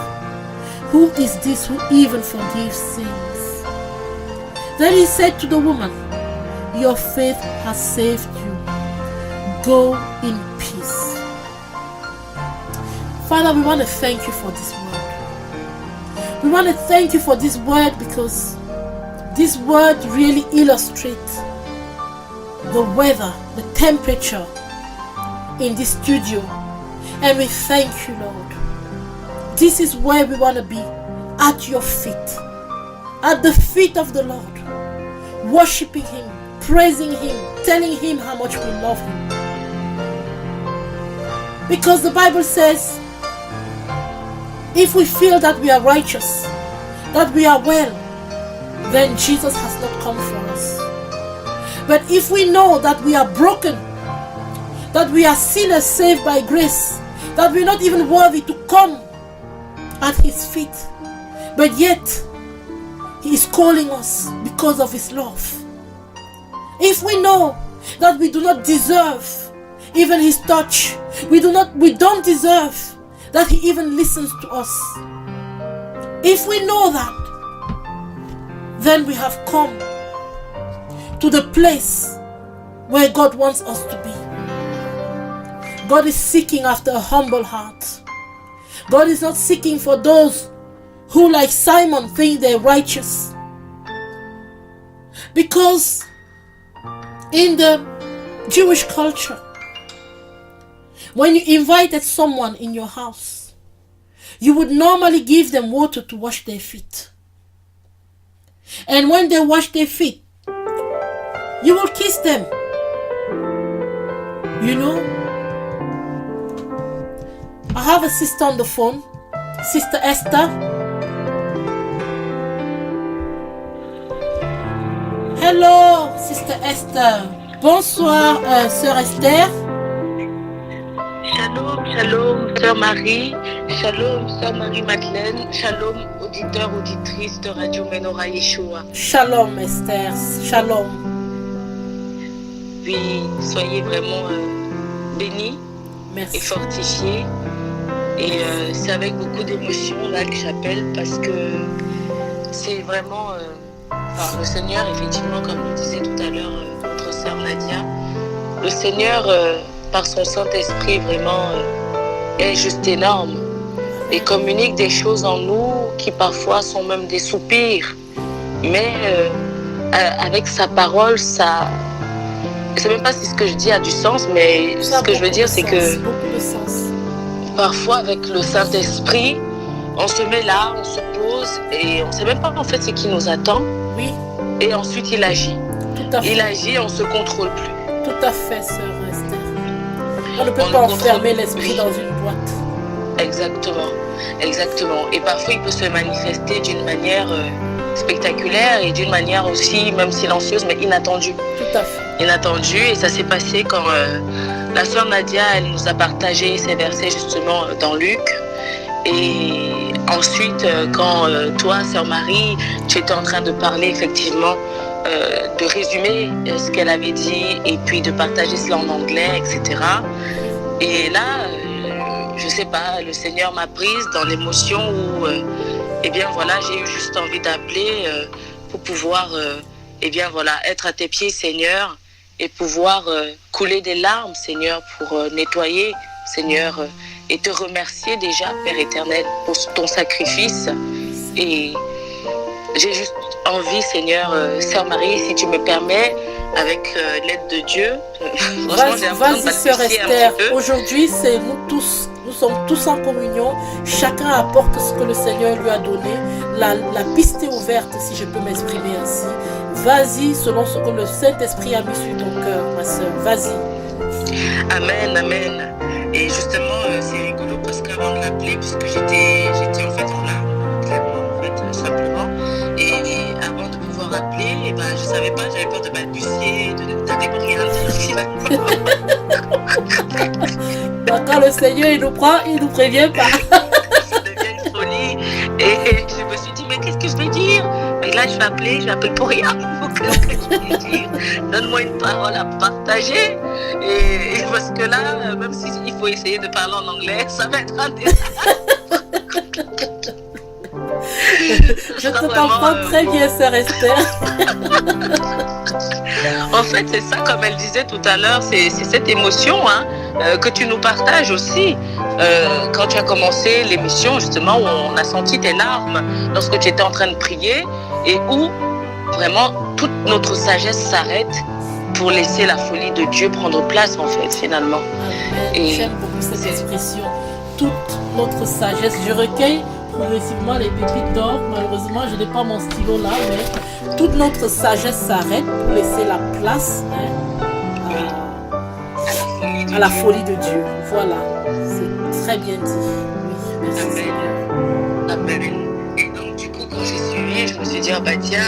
Who is this who even forgives sins? Then he said to the woman, Your faith has saved you. Go in peace. Father, we want to thank you for this word. We want to thank you for this word because this word really illustrates the weather, the temperature in this studio. And we thank you, Lord. This is where we want to be, at your feet, at the feet of the Lord, worshiping him, praising him, telling him how much we love him. Because the Bible says, if we feel that we are righteous, that we are well, then Jesus has not come for us. But if we know that we are broken, that we are sinners saved by grace, that we're not even worthy to come at his feet, But yet, He is calling us because of His love. If we know that we do not deserve even His touch, we don't deserve that He even listens to us. If we know that, then we have come to the place where God wants us to be. God is seeking after a humble heart. God is not seeking for those who, like Simon, think they're righteous. Because in the Jewish culture, when you invited someone in your house, you would normally give them water to wash their feet. And when they wash their feet, you will kiss them. You know, I have a sister on the phone, Sister Esther. Hello, Sister Esther. Bonsoir, Sœur Esther. Shalom, shalom, Sœur Marie. Shalom, Sœur Marie-Madeleine. Shalom, auditeurs, auditrices de Radio Menorah Yeshua. Shalom, Esther. Shalom. Puis, soyez vraiment bénis. Merci. Et fortifiés. Et c'est avec beaucoup d'émotion là que j'appelle parce que c'est vraiment le Seigneur, effectivement, comme le disait tout à l'heure notre sœur Nadia, le Seigneur, par son Saint-Esprit, vraiment est juste énorme et communique des choses en nous qui parfois sont même des soupirs. Mais avec sa parole, ça... Je ne sais même pas si ce que je dis a du sens, mais ce que je veux dire, c'est que parfois, avec le Saint-Esprit, on se met là, on se pose et on ne sait même pas en fait ce qui nous attend. Oui. Et ensuite, il agit. Tout à fait. Il agit, on ne se contrôle plus. Tout à fait, Sœur Esther. On ne peut pas enfermer l'esprit dans une boîte. Exactement. Exactement. Et parfois, il peut se manifester d'une manière spectaculaire et d'une manière aussi, même silencieuse, mais inattendue. Tout à fait. Inattendue. Et ça s'est passé quand la sœur Nadia, elle nous a partagé ces versets justement dans Luc. Et ensuite, quand toi, sœur Marie, tu étais en train de parler effectivement, de résumer ce qu'elle avait dit et puis de partager cela en anglais, etc. Et là, je sais pas, le Seigneur m'a prise dans l'émotion où, eh bien voilà, j'ai eu juste envie d'appeler pour pouvoir, eh bien voilà, être à tes pieds, Seigneur, et pouvoir couler des larmes, Seigneur, pour nettoyer, Seigneur, et te remercier déjà, Père éternel, pour ton sacrifice. Et j'ai juste envie, Seigneur, Sœur Marie, si tu me permets, avec l'aide de Dieu, vas-y, Sœur Esther. Aujourd'hui, c'est nous tous. Nous sommes tous en communion. Chacun apporte ce que le Seigneur lui a donné. La piste est ouverte, si je peux m'exprimer ainsi. Vas-y, selon ce que le Saint-Esprit a mis sur ton cœur, ma sœur. Vas-y. Amen, amen. Et justement, c'est rigolo parce qu'avant de l'appeler, puisque j'étais en fait en larmes, clairement, en fait, simplement. Et avant de pouvoir appeler, eh ben, je savais pas, j'avais peur de balbutier, d'aller pour rien dire finalement. Quand le Seigneur il nous prend, il nous prévient pas. Ça devient une folie. Et je me suis dit, mais qu'est-ce que je vais dire? Mais là, je vais appeler pour rien. Qu'est-ce que je vais dire? Donne-moi une parole à partager. Et parce que là, même s'il faut essayer de parler en anglais, ça va être un désastre. Je te comprends très bien, Sœur Esther. En fait, c'est ça, comme elle disait tout à l'heure, c'est cette émotion que tu nous partages aussi. Quand tu as commencé l'émission, justement, où on a senti tes larmes lorsque tu étais en train de prier et où vraiment toute notre sagesse s'arrête pour laisser la folie de Dieu prendre place, en fait, finalement. Et j'aime beaucoup cette expression. Toute notre sagesse. Je recueille progressivement les pépites d'or. Malheureusement, je n'ai pas mon stylo là, mais toute notre sagesse s'arrête pour laisser la place à la folie de Dieu. Voilà, c'est très bien dit. Oui, merci Seigneur. Amen. Et donc, du coup, quand j'ai suivi, je me suis dit, ah bah tiens,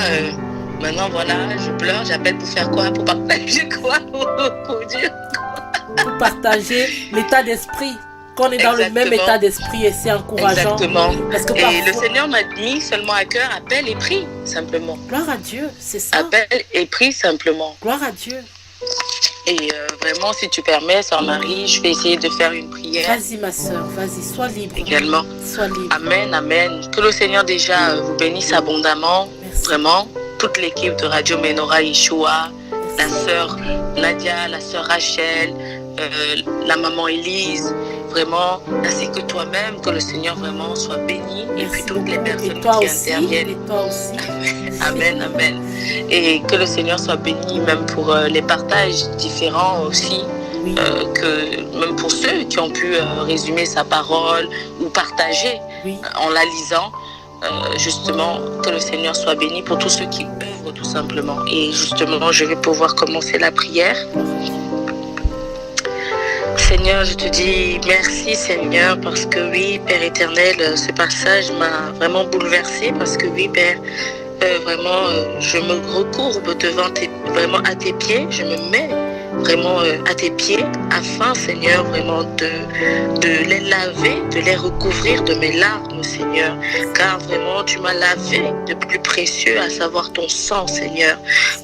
maintenant voilà, je pleure, j'appelle pour faire quoi? Pour partager quoi? Pour dire quoi? Pour partager l'état d'esprit qu'on est dans le même état d'esprit et c'est encourageant. Exactement. Parce que et le Seigneur m'a mis seulement à cœur, appelle et prie, simplement. Gloire à Dieu, c'est ça. Appelle et prie simplement. Gloire à Dieu. Et vraiment, si tu permets, Sœur Marie, je vais essayer de faire une prière. Vas-y ma soeur, vas-y, sois libre. Également. Sois libre. Amen, amen. Que le Seigneur déjà vous bénisse abondamment. Merci. Vraiment, toute l'équipe de Radio Menorah Yeshua, la sœur Nadia, la sœur Rachel, la maman Élise, vraiment, ainsi que toi-même, que le Seigneur vraiment soit béni. Merci et puis toutes beaucoup. les personnes Et toi qui aussi, interviennent. et toi aussi. Amen, amen. Et que le Seigneur soit béni même pour les partages différents aussi. Oui. Que même pour ceux qui ont pu résumer sa parole ou partager Oui. En la lisant, justement, que le Seigneur soit béni pour tous ceux qui œuvrent tout simplement. Et justement, je vais pouvoir commencer la prière. Seigneur, je te dis merci Seigneur parce que oui, Père éternel, ce passage m'a vraiment bouleversée parce que oui, Père, vraiment, je me recourbe devant vraiment à tes pieds, je me mets vraiment à tes pieds afin, Seigneur, vraiment de les laver, de les recouvrir de mes larmes, Seigneur, car vraiment tu m'as lavé de plus précieux, à savoir ton sang, Seigneur.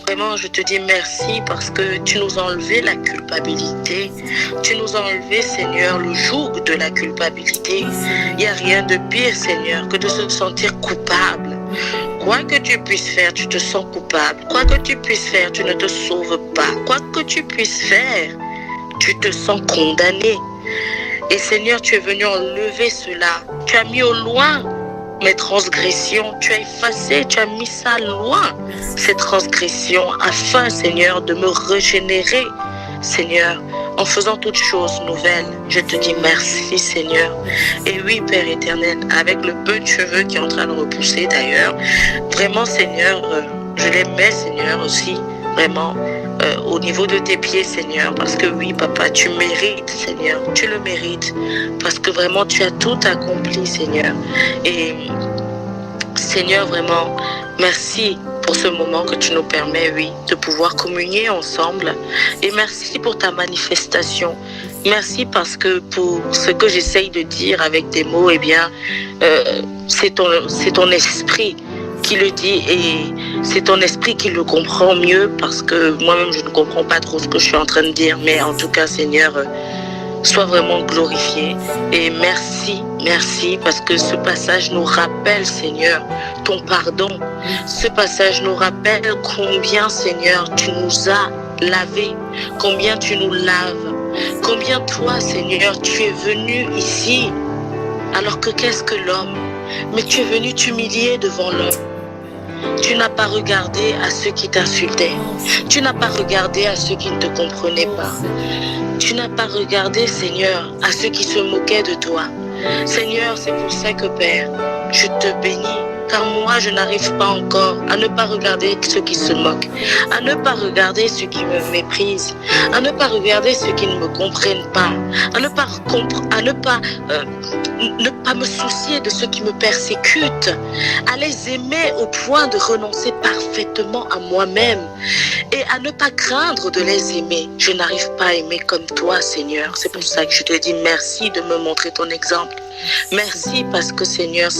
Vraiment, je te dis merci parce que tu nous as enlevé la culpabilité, tu nous as enlevé, Seigneur, le joug de la culpabilité. Il n'y a rien de pire, Seigneur, que de se sentir coupable. Quoi que tu puisses faire, tu te sens coupable. Quoi que tu puisses faire, tu ne te sauves pas. Quoi que tu puisses faire, tu te sens condamné. Et Seigneur, tu es venu enlever cela. Tu as mis au loin mes transgressions. Tu as effacé, tu as mis ça loin, ces transgressions, afin, Seigneur, de me régénérer. Seigneur, en faisant toutes choses nouvelles, je te dis merci, Seigneur. Et oui, Père éternel, avec le peu de cheveux qui est en train de repousser d'ailleurs, vraiment, Seigneur, je les mets, Seigneur, aussi, vraiment, au niveau de tes pieds, Seigneur, parce que oui, Papa, tu mérites, Seigneur, tu le mérites, parce que vraiment, tu as tout accompli, Seigneur. Et Seigneur, vraiment, merci pour ce moment que tu nous permets, oui, de pouvoir communier ensemble. Et merci pour ta manifestation. Merci parce que pour ce que j'essaye de dire avec des mots, eh bien, c'est ton esprit qui le dit et c'est ton esprit qui le comprend mieux parce que moi-même, je ne comprends pas trop ce que je suis en train de dire. Mais en tout cas, Seigneur, sois vraiment glorifié. Et merci, merci, parce que ce passage nous rappelle, Seigneur, ton pardon. Ce passage nous rappelle combien, Seigneur, tu nous as lavés, combien tu nous laves, combien toi, Seigneur, tu es venu ici, alors que qu'est-ce que l'homme? Mais tu es venu t'humilier devant l'homme. Tu n'as pas regardé à ceux qui t'insultaient. Tu n'as pas regardé à ceux qui ne te comprenaient pas. Tu n'as pas regardé, Seigneur, à ceux qui se moquaient de toi. Seigneur, c'est pour ça que, Père, je te bénis. Car moi, je n'arrive pas encore à ne pas regarder ceux qui se moquent, à ne pas regarder ceux qui me méprisent, à ne pas regarder ceux qui ne me comprennent pas, à ne pas me soucier de ceux qui me persécutent, à les aimer au point de renoncer parfaitement à moi-même et à ne pas craindre de les aimer. Je n'arrive pas à aimer comme toi, Seigneur. C'est pour ça que je te dis merci de me montrer ton exemple. Merci parce que, Seigneur,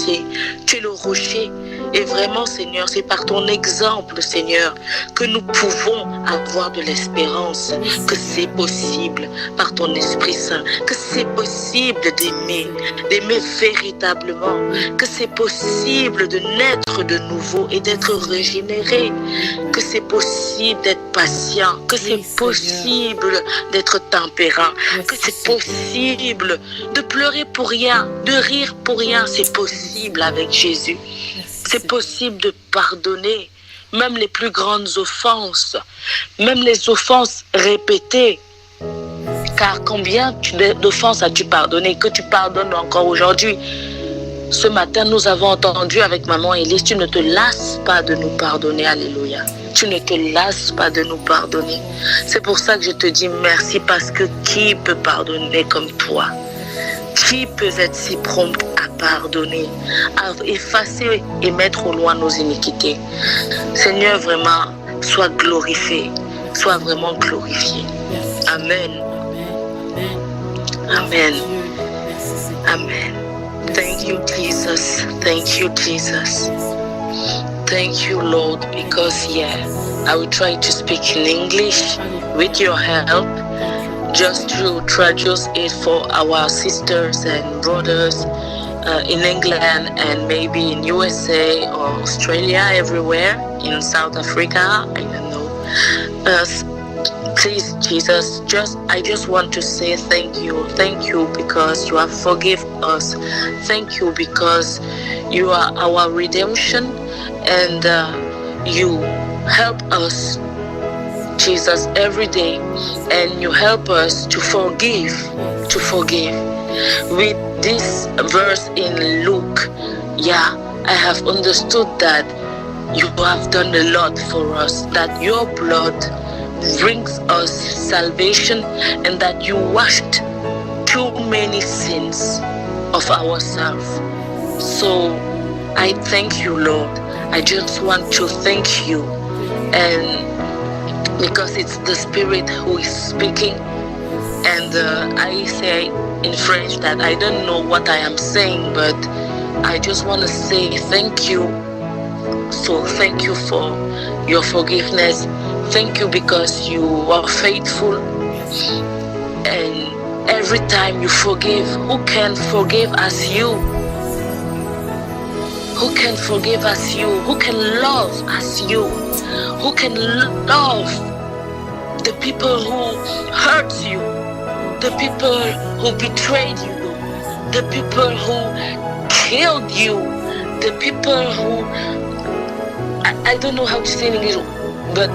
tu es le rocher. Et vraiment, Seigneur, c'est par ton exemple, Seigneur, que nous pouvons avoir de l'espérance, que c'est possible par ton Esprit Saint, que c'est possible d'aimer véritablement, que c'est possible de naître de nouveau et d'être régénéré, que c'est possible d'être patient, que c'est possible d'être tempérant, que c'est possible de pleurer pour rien, de rire pour rien, c'est possible avec Jésus. C'est possible de pardonner même les plus grandes offenses, même les offenses répétées. Car combien d'offenses as-tu pardonné, que tu pardonnes encore aujourd'hui? Ce matin, nous avons entendu avec maman Élise, tu ne te lasses pas de nous pardonner, alléluia. Tu ne te lasses pas de nous pardonner. C'est pour ça que je te dis merci, parce que qui peut pardonner comme toi? Qui peut être si prompt à pardonner, à effacer et mettre au loin nos iniquités? Seigneur, vraiment, sois glorifié, sois vraiment glorifié. Amen. Amen. Amen. Thank you, Jesus. Thank you, Jesus. Thank you, Lord, because, I will try to speak in English with your help, just to traduce it for our sisters and brothers in England and maybe in USA or Australia, everywhere, in South Africa, I don't know. Please, Jesus, I just want to say thank you because you have forgiven us. Thank you because you are our redemption, and you help us, Jesus, every day, and you help us to forgive. With this verse in Luke, I have understood that you have done a lot for us, that your blood brings us salvation, and that you washed too many sins of ourselves. So I thank you, Lord. I just want to thank you, and because it's the Spirit who is speaking, and I say in French that I don't know what I am saying, but I just want to say thank you. So thank you for your forgiveness. Thank you because you are faithful, and every time you forgive, who can forgive as you? Who can forgive as you? Who can love as you? Who can love the people who hurt you, the people who betrayed you, the people who killed you, the people who, I don't know how to say in English, but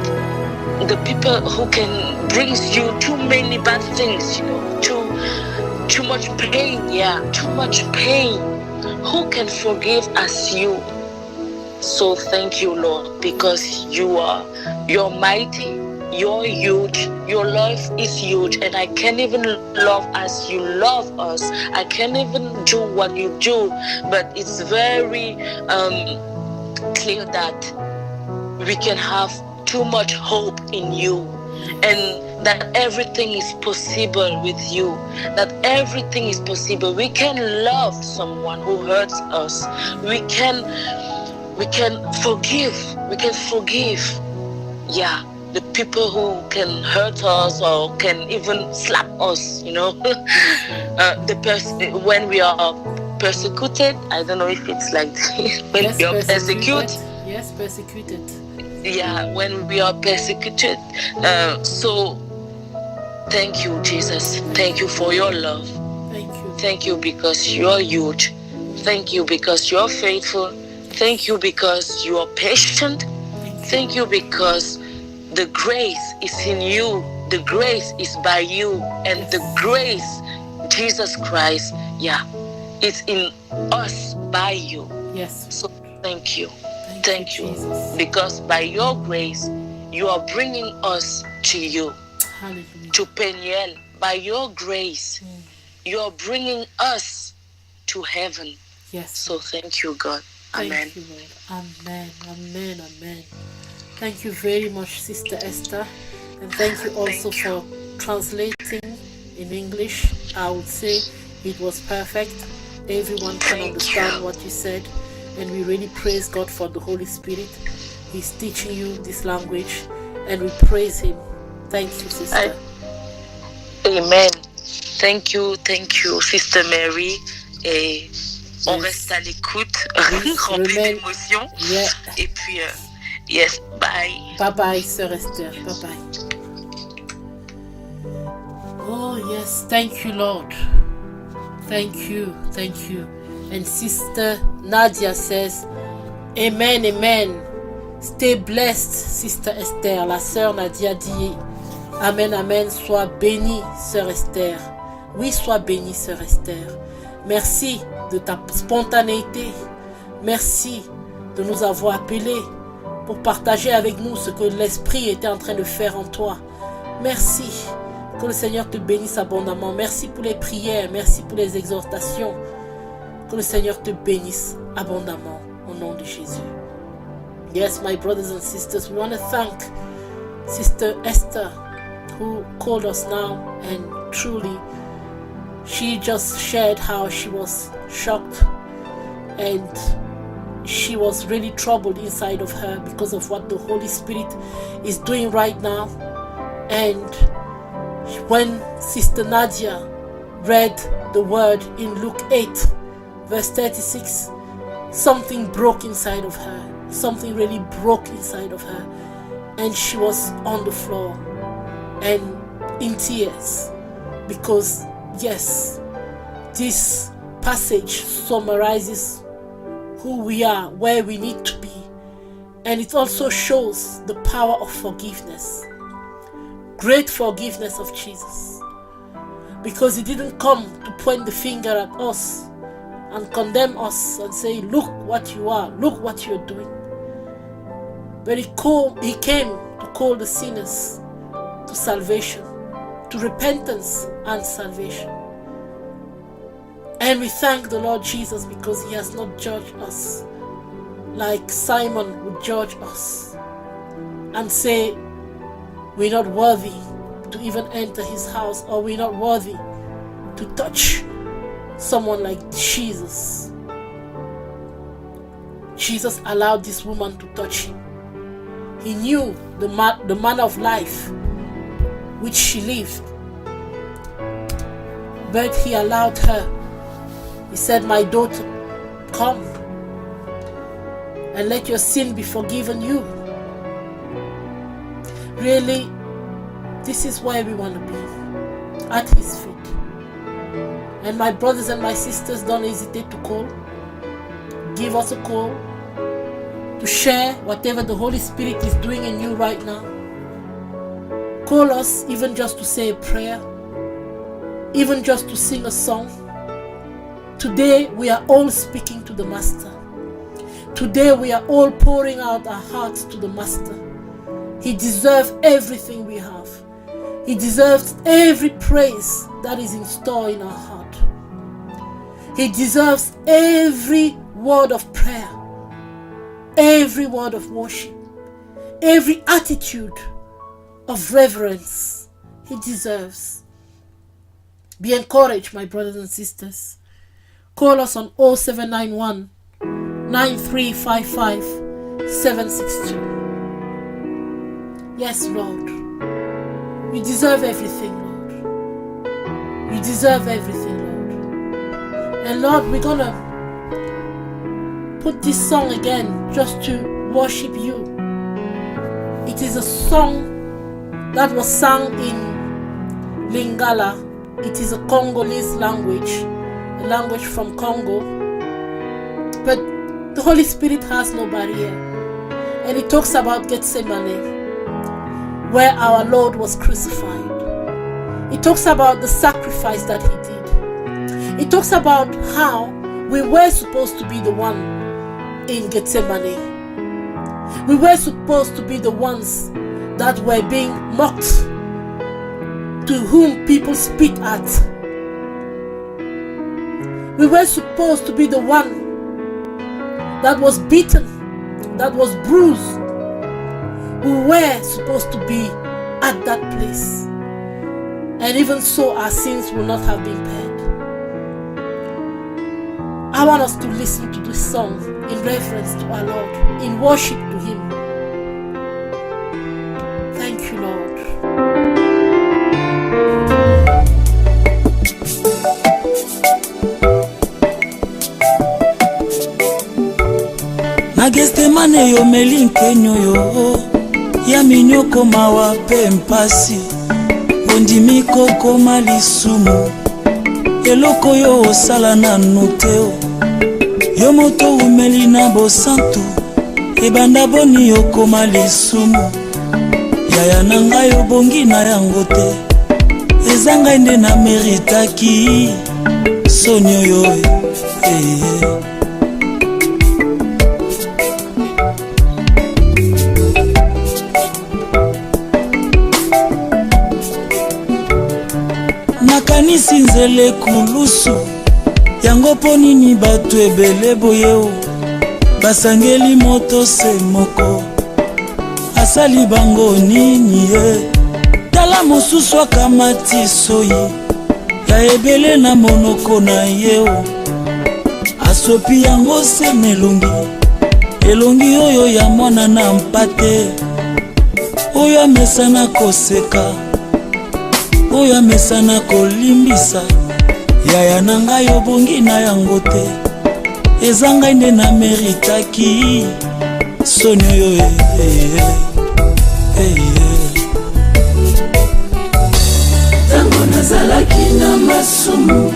the people who can bring you too many bad things, too much pain, too much pain. Who can forgive as you? So thank you, Lord, because you're mighty, you're huge, your love is huge, and I can't even love as you love us. I can't even do what you do, but it's very clear that we can have too much hope in you, and that everything is possible with you, that everything is possible. We can love someone who hurts us. We can forgive. The people who can hurt us or can even slap us, when we are persecuted. I don't know if it's like when we are persecuted. Yes, persecuted. When we are persecuted. So thank you, Jesus. Thank you for your love. Thank you because you're huge. Thank you because you're faithful. Thank you because you are patient. Thank you because the grace is in you. The grace is by you. And the grace, Jesus Christ, is in us by you. Yes. So thank you. Thank you. Because by your grace, you are bringing us to you. Hallelujah. To Peniel. By your grace, you are bringing us to heaven. Yes. So thank you, God. Amen. Thank you, Lord. Amen. Amen. Amen. Thank you very much, Sister Esther. And thank you also for translating in English. I would say it was perfect. Everyone can understand what you said. And we really praise God for the Holy Spirit. He's teaching you this language. And we praise Him. Thank you, Sister. Amen. Thank you, Sister Mary. Et on reste à l'écoute, rempli d'émotions. Et puis, yes, bye. Bye bye, Sœur Esther. Bye bye. Oh, yes. Thank you, Lord. Thank you. And Sister Nadia says, Amen, amen. Stay blessed, Sister Esther. La Sœur Nadia dit, Amen, amen. Sois bénie, Sœur Esther. Oui, sois bénie, Sœur Esther. Merci de ta spontanéité. Merci de nous avoir appelés pour partager avec nous ce que l'Esprit était en train de faire en toi. Merci. Que le Seigneur te bénisse abondamment. Merci pour les prières. Merci pour les exhortations. Que le Seigneur te bénisse abondamment au nom de Jésus. Yes, my brothers and sisters, we want to thank Sister Esther who called us now, and truly she just shared how she was shocked and she was really troubled inside of her because of what the Holy Spirit is doing right now. And when Sister Nadia read the word in Luke 8 verse 36, something broke inside of her. Something really broke inside of her, and she was on the floor and in tears, because yes, this passage summarizes who we are, where we need to be, and it also shows the power of forgiveness. Great forgiveness of Jesus, because he didn't come to point the finger at us and condemn us and say, look what you are, look what you're doing. But he came to call the sinners to salvation, to repentance and salvation. And we thank the Lord Jesus because he has not judged us like Simon would judge us and say we're not worthy to even enter his house, or we're not worthy to touch someone like Jesus. Jesus allowed this woman to touch him. He knew the manner of life which she lived, but he allowed her. He said, my daughter, come and let your sin be forgiven you. Really, this is where we want to be, at his feet. And my brothers and my sisters, don't hesitate to call. Give us a call to share whatever the Holy Spirit is doing in you right now. Call us even just to say a prayer, even just to sing a song. Today we are all speaking to the Master. Today we are all pouring out our hearts to the Master. He deserves everything we have. He deserves every praise that is in store in our heart. He deserves every word of prayer, every word of worship, every attitude of reverence. He deserves. Be encouraged, my brothers and sisters. Call us on 0791 9355 762. Yes, Lord. You deserve everything, Lord. You deserve everything, Lord. And Lord, we're gonna put this song again just to worship you. It is a song that was sung in Lingala. It is a Congolese language, a language from Congo. But the Holy Spirit has no barrier. And it talks about Gethsemane, where our Lord was crucified. It talks about the sacrifice that he did. It talks about how we were supposed to be the one in Gethsemane. We were supposed to be the ones that were being mocked, to whom people spit at. We were supposed to be the one that was beaten, that was bruised. We were supposed to be at that place. And even so, our sins will not have been paid. I want us to listen to this song in reverence to our Lord, in worship to him. Thank you, Lord. Na Gethsemane yo melinkenyo yo ya minyoko mawa pe mpasi ondimi kokoma lisumu eloko yo osala nanu te yo moto umeli na bosantu ebanda boni yokoma lisumu yaya na ngai obongi na yango te eza ngai nde na meritaki soni oyo nakanisi nzele kulusu yango mpo nini bato ebele boye basangeli moto se moko asali bango nini ye tala mosusu akamati soyi ya ebele na monoko na yeo asopi yango se na elongi oyo ya mwana na mpate oyo amesana koseka oyo amesana kolimbisa yaya na ngai obongi na yango te eza ngai nde na meritaki soni oyo tango nazalaki na masumu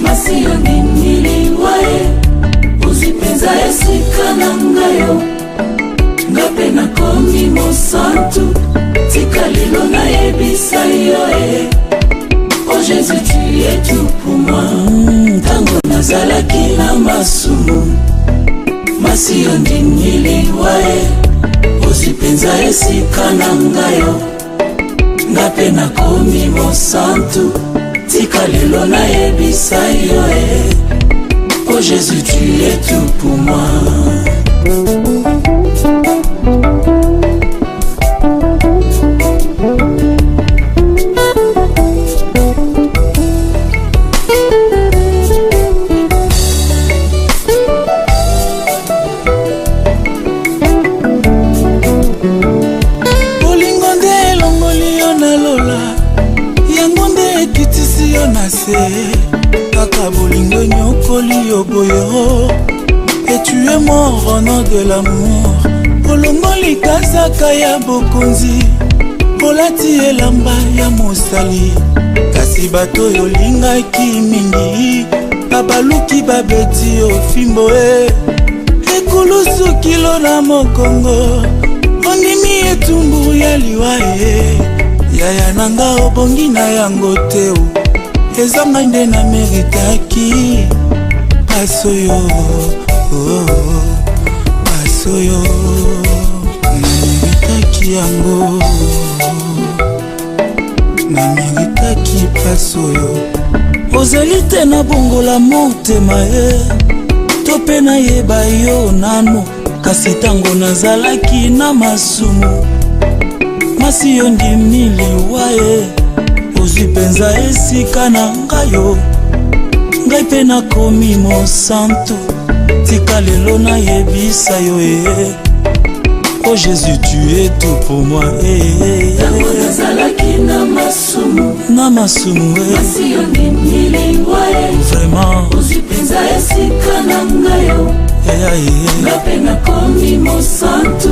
masi yo ndimiliwa ozwi mpenza esika na ngayo nga mpe nakomi mosantu tika lelo nayebisa yo oh Jésus tu es tout pour moi tango nazalaki na masumu masi yo ndimiliwa ozwi mpenza esika na ngayo nga mpe nakomi mosantu tika lelo nayebisa yo oh Jésus tu es tout pour moi kaka bolingo nyokoli yo boyo et tu es mort au nom de l'amour olongoli kazaka ya bokonzi olati elamba ya mosali kasi bato oyo olingaki mingi babaluki babeti ofimbo ekulusu kilo na mokongo ondimi etumbu ya liwa yaya nanga obongi na yango te eza ngai nde na meritaki pasoyo pasoyo nameritaki yango nameritaki pasoyo ozali te na bongola motema to mpe nayeba yo nano kasi ntango nazalaki na masumu masi yo ndimiliwa ozwi mpenza esika na ngayo ngai mpe nakomi mosantu tika lelo nayebisa yo oh Jésus tu es tout pour moi tango nazalaki na masumu masi yo ndimiliwa vraiment ozwi mpenza esika na ngayo nga mpe nakomi mosantu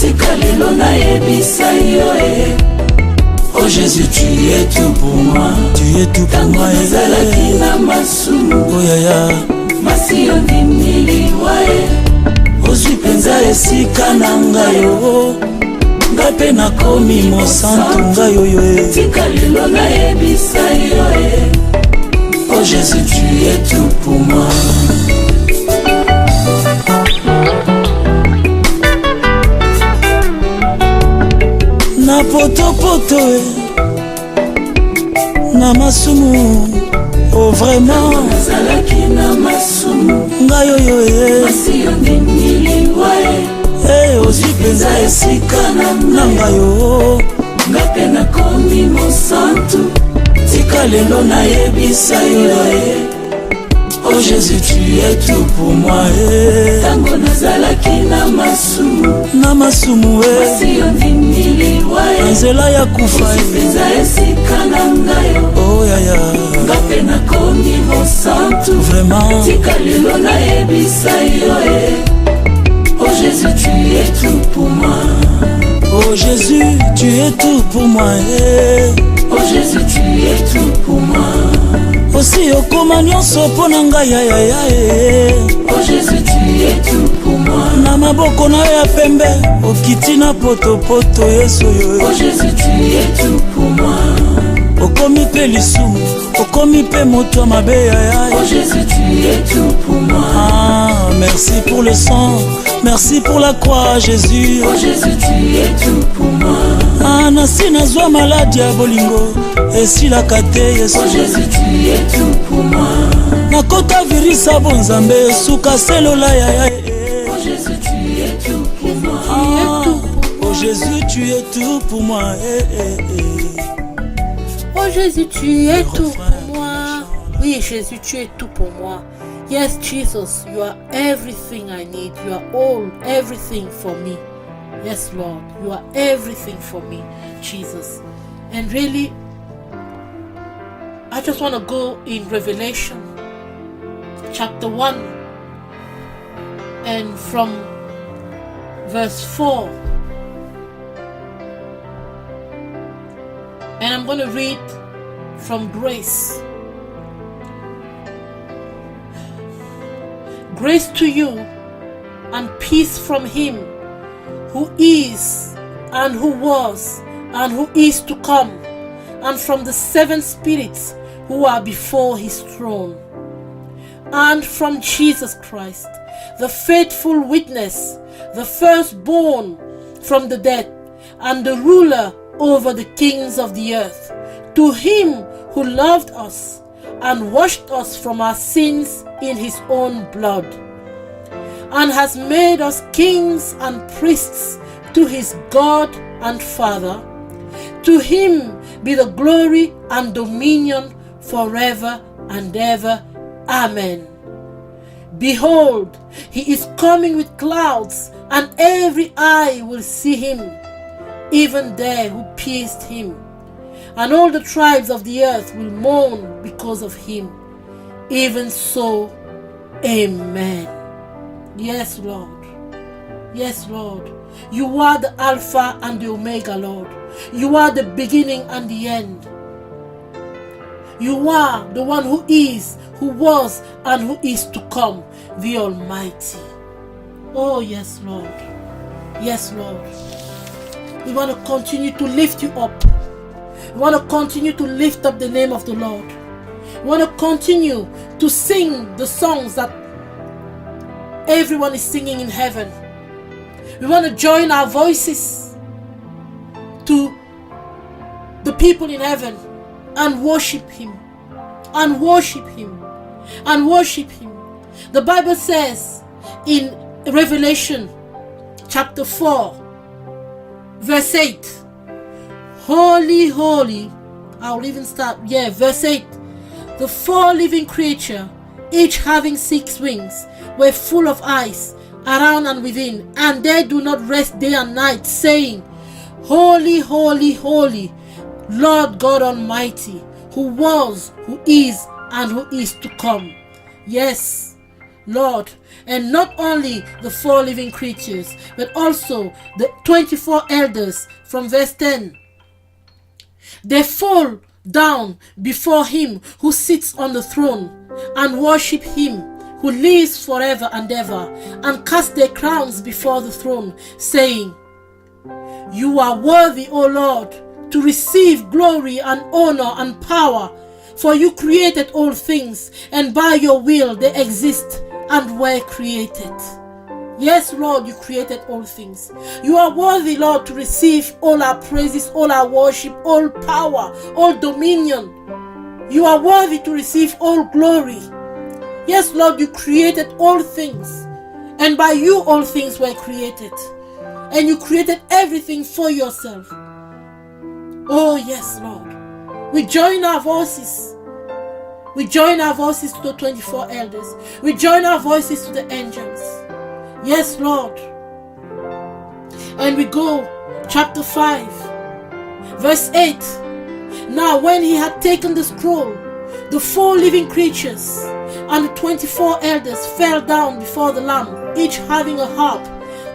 tika lelo nayebisa yo oh Jésus tu es tout pour moi tu es tout pour tango moi nazalaki na masumu oh yaya masi yo ndimiliwa ozwi mpenza esika na ngayo nga mpe nakomi mosantu ngai oyo tika lelo nayebisa yo oh Jésus tu es tout pour moi na potopoto na masumu oh vraiment nazalaki na masumu ngai oyo masi yo ndimiliwa ozwi mpenza esika na ngayo nga mpe nakomi mosantu tika lelo nayebisa yo oh Jésus tu es tout pour moi tango nazalaki na masumu masi yo ndimiliwa nzela ya kufa mpenza esika na ngayo oh yaya nga mpe nakomi mosantu vraiment tika lelo nayebisa yo oh Jésus tu es tout pour moi oh Jésus tu es tout pour moi oh Jésus tu es tout pour moi osi okoma nyonso mpo na ngai yayaya oh Jésus tu es tout pour moi na maboko na yo ya pembe okiti na potopoto yesu yo oh Jésus tu es tout pour moi okomi mpe lisumu okomi mpe moto ya mabe yaya oh Jésus tu es tout pour moi merci pour le sang merci pour la croix Jésus oh Jésus tu es tout pour moi nasi nazwa maladi ya bolingo esilaka te yesu oh Jésus tu es tout pour moi nakota virisa bonzambe esuka selola yaya oh Jésus tu es tout pour moi oh Jésus tu es tout pour moi Oh Oh Jésus, tu es tout pour moi. Oui, Jésus, tu es tout pour moi. Yes, Jesus, you are everything I need. You are all, everything for me. Yes, Lord, you are everything for me, Jesus. And really, I just want to go in Revelation chapter 1 and from verse 4. And I'm going to read from Grace. Grace to you and peace from him who is and who was and who is to come, and from the seven spirits who are before his throne, and from Jesus Christ, the faithful witness, the firstborn from the dead, and the ruler over the kings of the earth, to him who loved us and washed us from our sins in his own blood, and has made us kings and priests to his God and Father. To him be the glory and dominion forever and ever. Amen. Behold, he is coming with clouds, and every eye will see him, even they who pierced him. And all the tribes of the earth will mourn because of him. Even so, amen. Yes, Lord. Yes, Lord. You are the Alpha and the Omega, Lord. You are the beginning and the end. You are the one who is, who was, and who is to come, the Almighty. Oh, yes, Lord. Yes, Lord. We want to continue to lift you up. We want to continue to lift up the name of the Lord. We want to continue to sing the songs that everyone is singing in heaven. We want to join our voices to the people in heaven and worship him, and worship him, and worship him. The Bible says in Revelation chapter 4 verse 8, holy, holy, I'll even start, verse 8. The four living creatures, each having 6 wings, were full of eyes around and within, and they do not rest day and night, saying, holy, holy, holy, Lord God Almighty, who was, who is, and who is to come. Yes, Lord. And not only the 4 living creatures, but also the 24 elders from verse 10. They fall down before him who sits on the throne and worship him who lives forever and ever, and cast their crowns before the throne, saying, you are worthy, O Lord, to receive glory and honor and power, for you created all things, and by your will they exist and were created. Yes, Lord, you created all things. You are worthy, Lord, to receive all our praises, all our worship, all power, all dominion. You are worthy to receive all glory. Yes, Lord, you created all things, and by you all things were created, and you created everything for yourself. Oh, yes, Lord. We join our voices. We join our voices to the 24 elders. We join our voices to the angels. Yes, Lord. And we go, chapter 5, verse 8. Now when he had taken the scroll, the 4 living creatures and the 24 elders fell down before the Lamb, each having a harp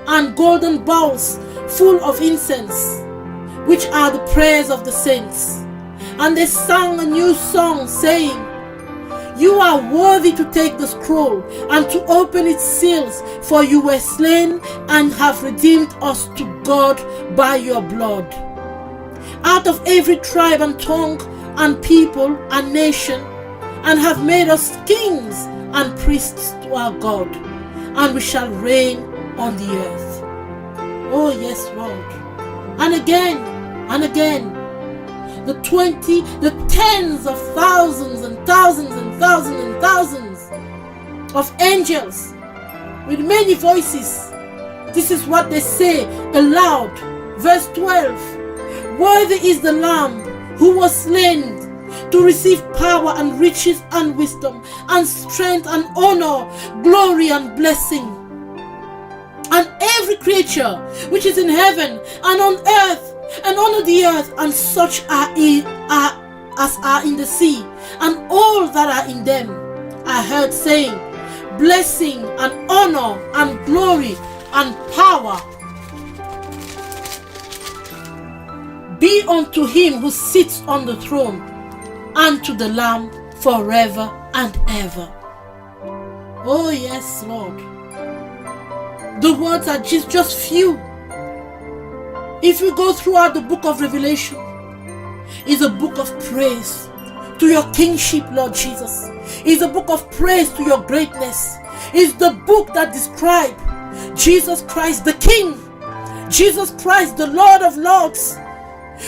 and golden bowls full of incense, which are the prayers of the saints. And they sang a new song, saying, you are worthy to take the scroll and to open its seals, for you were slain and have redeemed us to God by your blood, out of every tribe and tongue and people and nation, and have made us kings and priests to our God, and we shall reign on the earth. Oh yes, Lord. And again, the tens of thousands and thousands and thousands and thousands of angels with many voices. This is what they say aloud. Verse 12. Worthy is the Lamb who was slain to receive power and riches and wisdom and strength and honor, glory and blessing. And every creature which is in heaven and on earth and under the earth, and such as are in the sea, and all that are in them, I heard saying, blessing and honor and glory and power be unto him who sits on the throne and to the Lamb forever and ever. Oh yes, Lord. The words are just few. If you go throughout the book of Revelation, it's a book of praise to your kingship, Lord Jesus. It's a book of praise to your greatness. It's the book that describes Jesus Christ the King, Jesus Christ the Lord of Lords,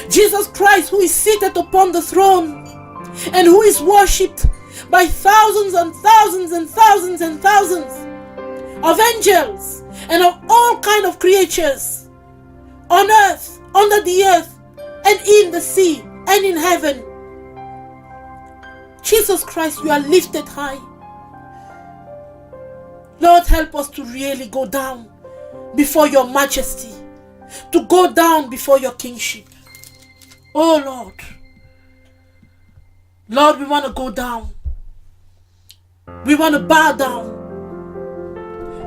Jesus Christ who is seated upon the throne and who is worshipped by thousands and thousands and thousands and thousands of angels and of all kinds of creatures on earth, under the earth, and in the sea, and in heaven. Jesus Christ, you are lifted high. Lord, help us to really go down before your majesty, to go down before your kingship. Oh Lord. Lord, we want to go down. We want to bow down.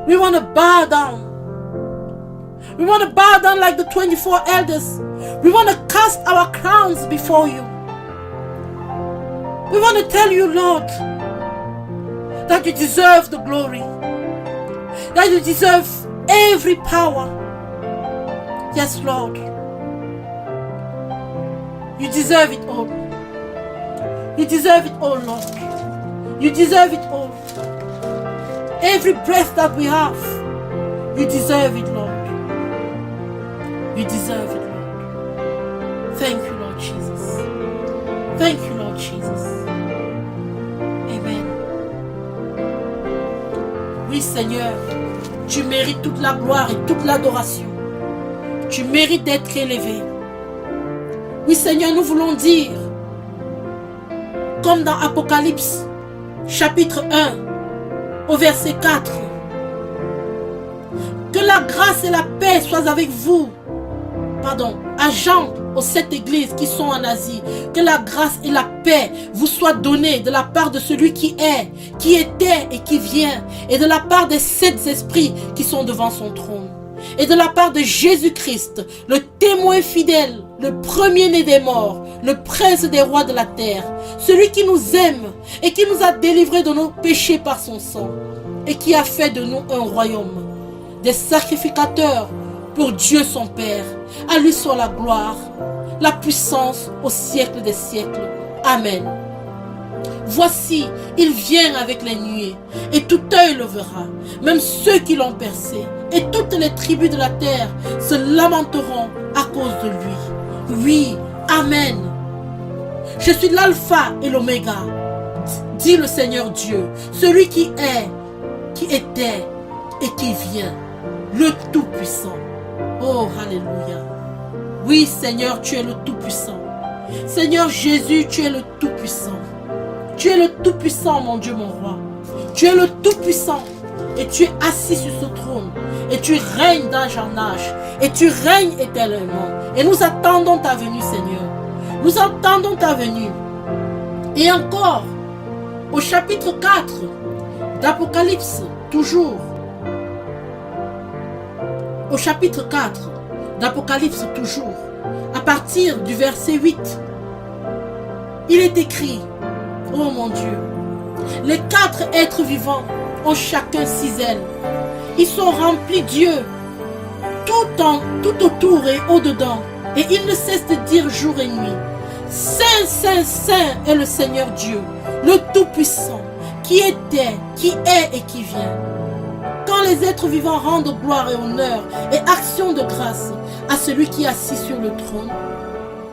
We want to bow down. We want to bow down like the 24 elders. We want to cast our crowns before you. We want to tell you, Lord, that you deserve the glory, that you deserve every power. Yes, Lord. You deserve it all. You deserve it all, Lord. You deserve it all. Every breath that we have, you deserve it, Lord. You deserve it, Lord. Thank you, Lord Jesus. Thank you, Lord Jesus. Amen. Oui, Seigneur, tu mérites toute la gloire et toute l'adoration. Tu mérites d'être élevé. Oui, Seigneur, nous voulons dire, comme dans Apocalypse, chapitre 1, au verset 4, que la grâce et la paix soient avec vous. À Jean, aux 7 églises qui sont en Asie, que la grâce et la paix vous soient données de la part de celui qui est, qui était et qui vient, et de la part des 7 esprits qui sont devant son trône, et de la part de Jésus-Christ, le témoin fidèle, le premier-né des morts, le prince des rois de la terre, celui qui nous aime et qui nous a délivrés de nos péchés par son sang, et qui a fait de nous un royaume, des sacrificateurs pour Dieu son Père. À lui soit la gloire, la puissance au siècle des siècles. Amen. Voici, il vient avec les nuées, et tout œil le verra, même ceux qui l'ont percé, et toutes les tribus de la terre se lamenteront à cause de lui. Oui, Amen. Je suis l'alpha et l'oméga, dit le Seigneur Dieu, celui qui est, qui était et qui vient, le Tout-Puissant. Oh, alléluia. Oui, Seigneur, tu es le Tout-Puissant. Seigneur Jésus, tu es le Tout-Puissant. Tu es le Tout-Puissant, mon Dieu, mon roi. Tu es le Tout-Puissant. Et tu es assis sur ce trône. Et tu règnes d'âge en âge. Et tu règnes éternellement. Et nous attendons ta venue, Seigneur. Nous attendons ta venue. Et encore, au chapitre 4 d'Apocalypse, toujours. Au chapitre 4 d'Apocalypse toujours, à partir du verset 8, il est écrit, oh mon Dieu, les 4 êtres vivants ont chacun 6 ailes. Ils sont remplis d'yeux tout autour et au-dedans, et ils ne cessent de dire jour et nuit, Saint, Saint, Saint est le Seigneur Dieu, le Tout-Puissant, qui était, qui est et qui vient. Quand les êtres vivants rendent gloire et honneur et action de grâce à celui qui est assis sur le trône,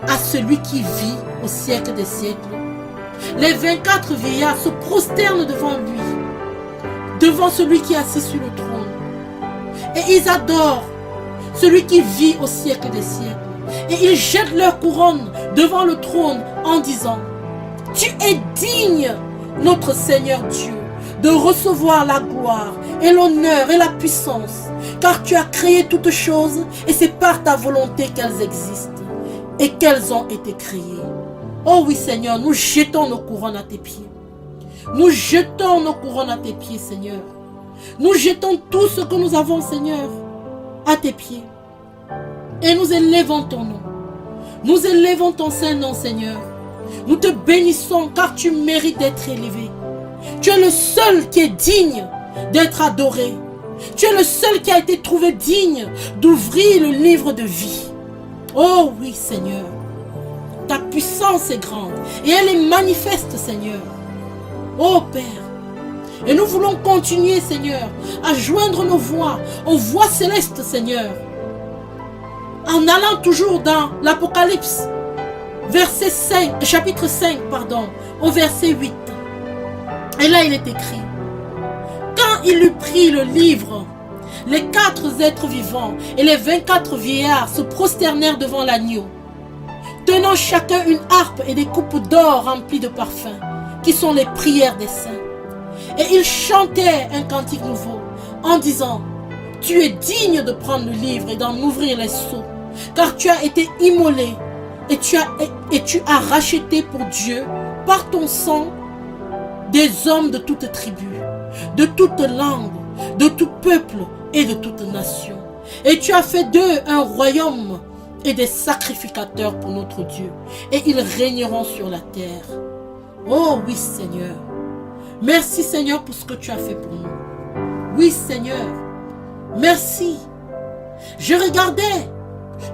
à celui qui vit au siècle des siècles, les 24 vieillards se prosternent devant lui, devant celui qui est assis sur le trône. Et ils adorent celui qui vit au siècle des siècles. Et ils jettent leur couronne devant le trône en disant, Tu es digne, notre Seigneur Dieu, de recevoir la gloire et l'honneur et la puissance, car tu as créé toutes choses et c'est par ta volonté qu'elles existent et qu'elles ont été créées. Oh oui Seigneur, nous jetons nos couronnes à tes pieds. Nous jetons nos couronnes à tes pieds, Seigneur. Nous jetons tout ce que nous avons, Seigneur, à tes pieds. Et nous élevons ton nom. Nous élevons ton Saint-Nom, Seigneur. Nous te bénissons car tu mérites d'être élevé. Tu es le seul qui est digne d'être adoré. Tu es le seul qui a été trouvé digne d'ouvrir le livre de vie. Oh oui, Seigneur. Ta puissance est grande et elle est manifeste, Seigneur. Oh Père. Et nous voulons continuer, Seigneur, à joindre nos voix aux voix célestes, Seigneur. En allant toujours dans l'Apocalypse, chapitre 5, au verset 8. Et là, il est écrit: quand il eut pris le livre, les 4 êtres vivants et les 24 vieillards se prosternèrent devant l'agneau, tenant chacun une harpe et des coupes d'or remplies de parfums, qui sont les prières des saints. Et ils chantaient un cantique nouveau, en disant: tu es digne de prendre le livre et d'en ouvrir les sceaux, car tu as été immolé et tu as racheté pour Dieu par ton sang des hommes de toute tribu, de toute langue, de tout peuple et de toute nation. Et tu as fait d'eux un royaume et des sacrificateurs pour notre Dieu, et ils régneront sur la terre. Oh oui Seigneur, merci Seigneur pour ce que tu as fait pour nous. Oui Seigneur, merci. Je regardais,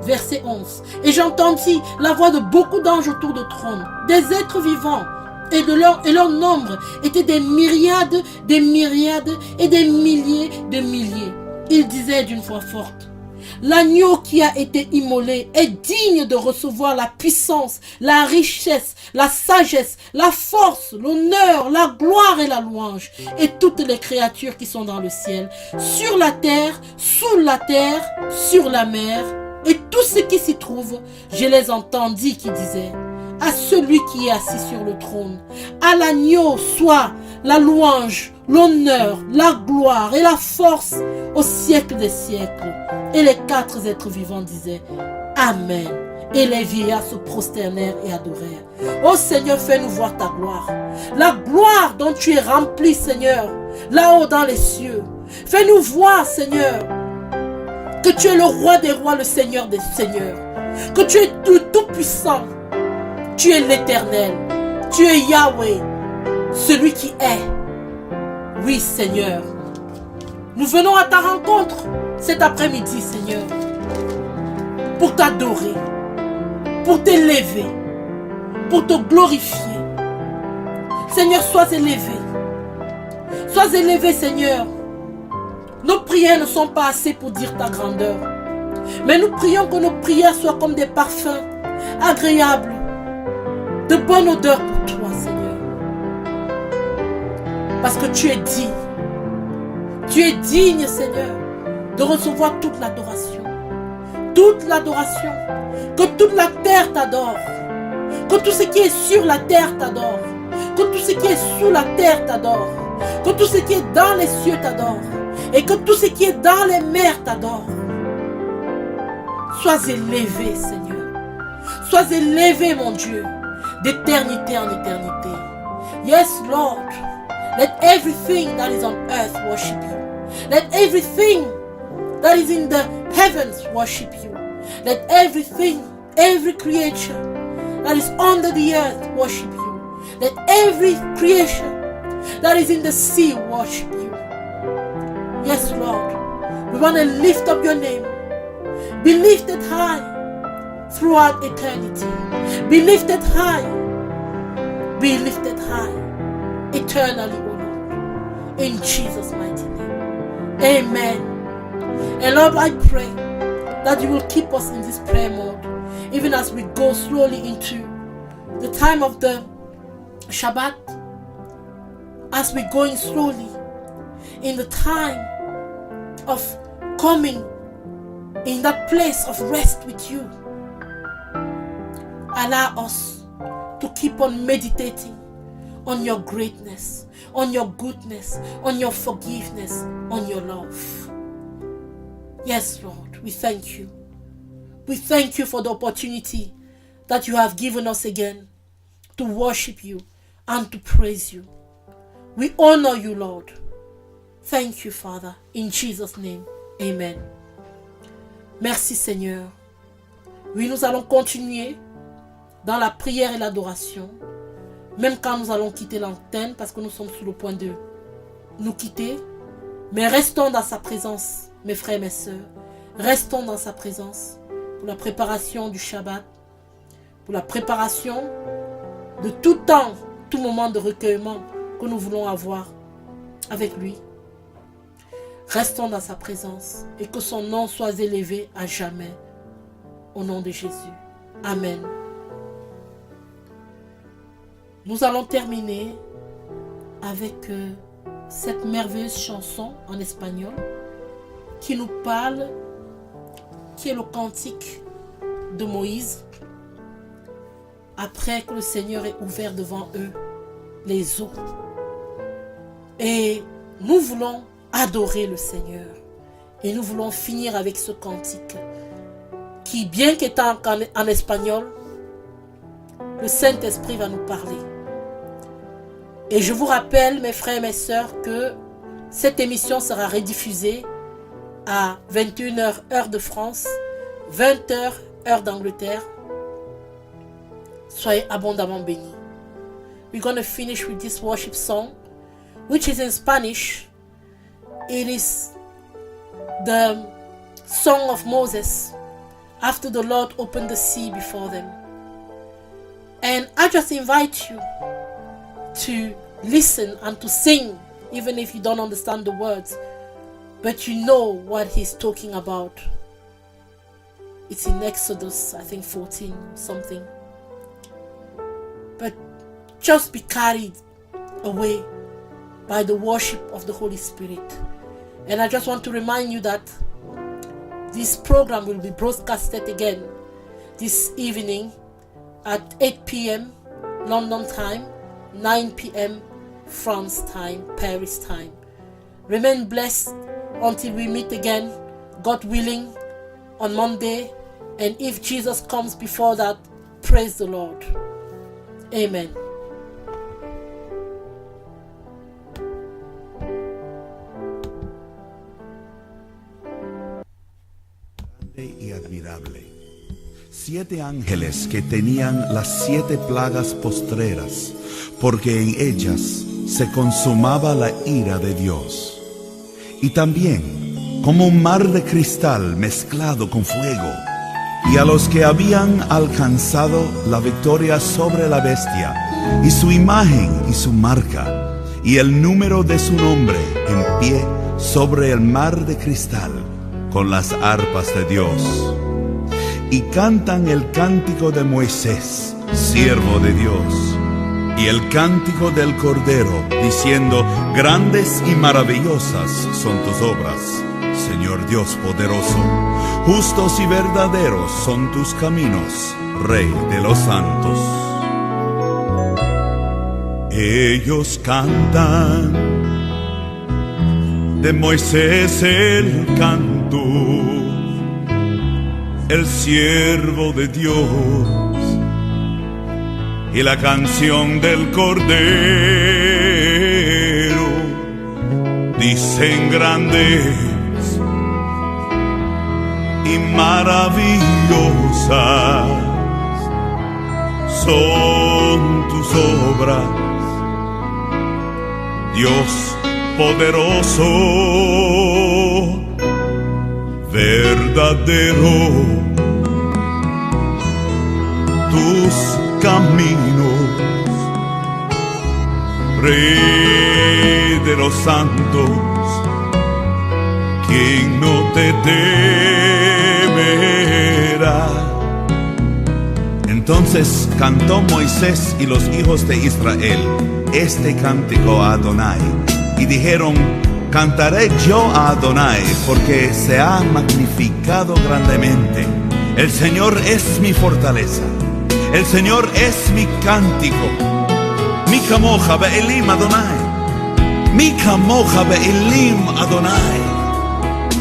verset 11, et j'entendis la voix de beaucoup d'anges autour du trône, des êtres vivants, et leur nombre était des myriades et des milliers de milliers. Ils disaient d'une voix forte: l'agneau qui a été immolé est digne de recevoir la puissance, la richesse, la sagesse, la force, l'honneur, la gloire et la louange. Et toutes les créatures qui sont dans le ciel, sur la terre, sous la terre, sur la mer, et tout ce qui s'y trouve, je les entendis qui disaient: à celui qui est assis sur le trône, à l'agneau soit la louange, l'honneur, la gloire et la force au siècle des siècles. Et les 4 êtres vivants disaient: Amen. Et les vieillards se prosternèrent et adorèrent. Ô Seigneur, fais-nous voir ta gloire. La gloire dont tu es rempli, Seigneur, là-haut dans les cieux. Fais-nous voir, Seigneur, que tu es le roi des rois, le Seigneur des seigneurs. Que tu es le tout-puissant. Tu es l'Éternel. Tu es Yahweh, celui qui est. Oui, Seigneur. Nous venons à ta rencontre cet après-midi, Seigneur, pour t'adorer, pour t'élever, pour te glorifier. Seigneur, sois élevé. Sois élevé, Seigneur. Nos prières ne sont pas assez pour dire ta grandeur. Mais nous prions que nos prières soient comme des parfums agréables, de bonne odeur pour toi, Seigneur. Parce que tu es digne. Tu es digne, Seigneur, de recevoir toute l'adoration. Toute l'adoration. Que toute la terre t'adore. Que tout ce qui est sur la terre t'adore. Que tout ce qui est sous la terre t'adore. Que tout ce qui est dans les cieux t'adore. Et que tout ce qui est dans les mers t'adore. Sois élevé, Seigneur. Sois élevé, mon Dieu, d'éternité en éternité. Yes, Lord. Let everything that is on earth worship you. Let everything that is in the heavens worship you. Let everything, every creature that is under the earth worship you. Let every creation that is in the sea worship you. Yes, Lord. We want to lift up your name. Be lifted high throughout eternity. Be lifted high. Be lifted high. Eternally, O Lord. In Jesus' mighty name. Amen. And Lord, I pray that you will keep us in this prayer mode, even as we go slowly into the time of the Shabbat, as we're going slowly in the time of coming in that place of rest with you. Allow us to keep on meditating on your greatness, on your goodness, on your forgiveness, on your love. Yes, Lord, we thank you. We thank you for the opportunity that you have given us again to worship you and to praise you. We honor you, Lord. Thank you, Father. In Jesus' name, amen. Merci, Seigneur. Oui, nous allons continuer dans la prière et l'adoration, même quand nous allons quitter l'antenne, parce que nous sommes sur le point de nous quitter. Mais restons dans sa présence, mes frères et mes sœurs. Restons dans sa présence pour la préparation du Shabbat, pour la préparation de tout temps, tout moment de recueillement que nous voulons avoir avec lui. Restons dans sa présence et que son nom soit élevé à jamais. Au nom de Jésus. Amen. Nous allons terminer avec cette merveilleuse chanson en espagnol qui nous parle, qui est le cantique de Moïse après que le Seigneur ait ouvert devant eux les eaux. Et nous voulons adorer le Seigneur et nous voulons finir avec ce cantique qui, bien qu'étant en espagnol, le Saint-Esprit va nous parler. Et je vous rappelle, mes frères et mes sœurs, que cette émission sera rediffusée à 21h heure de France, 20h heure d'Angleterre. Soyez abondamment bénis. We're going to finish with this worship song, which is in Spanish. It is the song of Moses after the Lord opened the sea before them. And I just invite you to listen and to sing, even if you don't understand the words, but you know what he's talking about. It's in Exodus, I think 14 something. But just be carried away by the worship of the Holy Spirit. And I just want to remind you that this program will be broadcasted again this evening at 8 p.m. London time, 9 p.m. France time, Paris time. Remain blessed until we meet again, God willing, on Monday. And if Jesus comes before that, praise the Lord. Amen. Y admirable. 7 ángeles que tenían las 7 plagas postreras, porque en ellas se consumaba la ira de Dios. Y también como un mar de cristal mezclado con fuego, y a los que habían alcanzado la victoria sobre la bestia, y su imagen y su marca, y el número de su nombre en pie sobre el mar de cristal, con las arpas de Dios. Y cantan el cántico de Moisés, siervo de Dios, y el cántico del Cordero, diciendo: grandes y maravillosas son tus obras, Señor Dios poderoso. Justos y verdaderos son tus caminos, Rey de los santos. Ellos cantan de Moisés el canto, el siervo de Dios, y la canción del Cordero. Dicen: grandes y maravillosas son tus obras, Dios poderoso, verdadero. Tus caminos, Rey de los santos, quien no te temerá. Entonces cantó Moisés y los hijos de Israel este cántico a Adonai, y dijeron: cantaré yo a Adonai, porque se ha magnificado grandemente. El Señor es mi fortaleza. El Señor es mi cántico. Mi camoja be'elim Adonai. Mi camoja be'elim Adonai.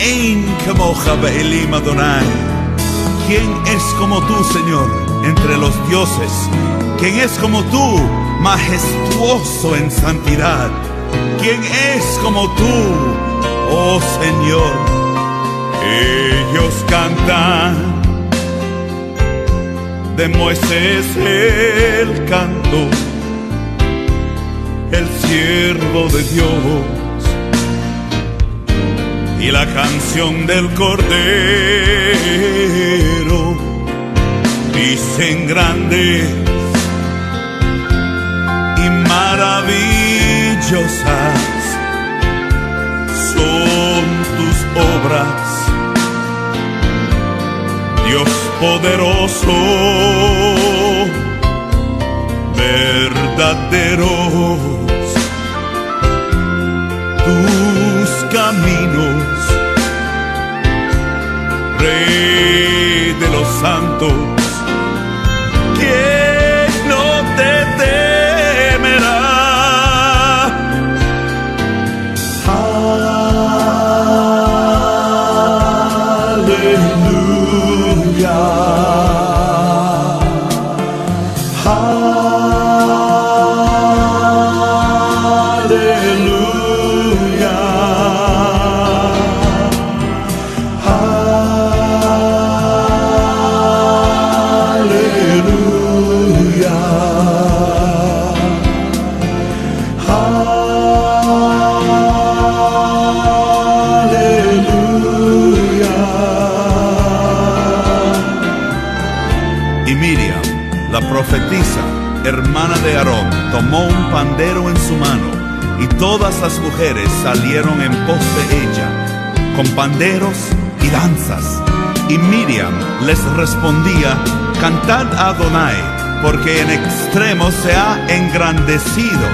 Ein camoja be'elim Adonai. ¿Quién es como tú, Señor, entre los dioses? ¿Quién es como tú, majestuoso en santidad? ¿Quién es como tú, oh Señor? Ellos cantan de Moisés el canto, el siervo de Dios, y la canción del Cordero. Dicen grandes y maravillosas son tus obras, Dios poderoso, verdaderos tus caminos, Rey de los santos. ¿Quién no te temerá? Aleluya. Profetisa, hermana de Aarón, tomó un pandero en su mano, y todas las mujeres salieron en pos de ella, con panderos y danzas. Y Miriam les respondía: cantad a Adonai, porque en extremo se ha engrandecido.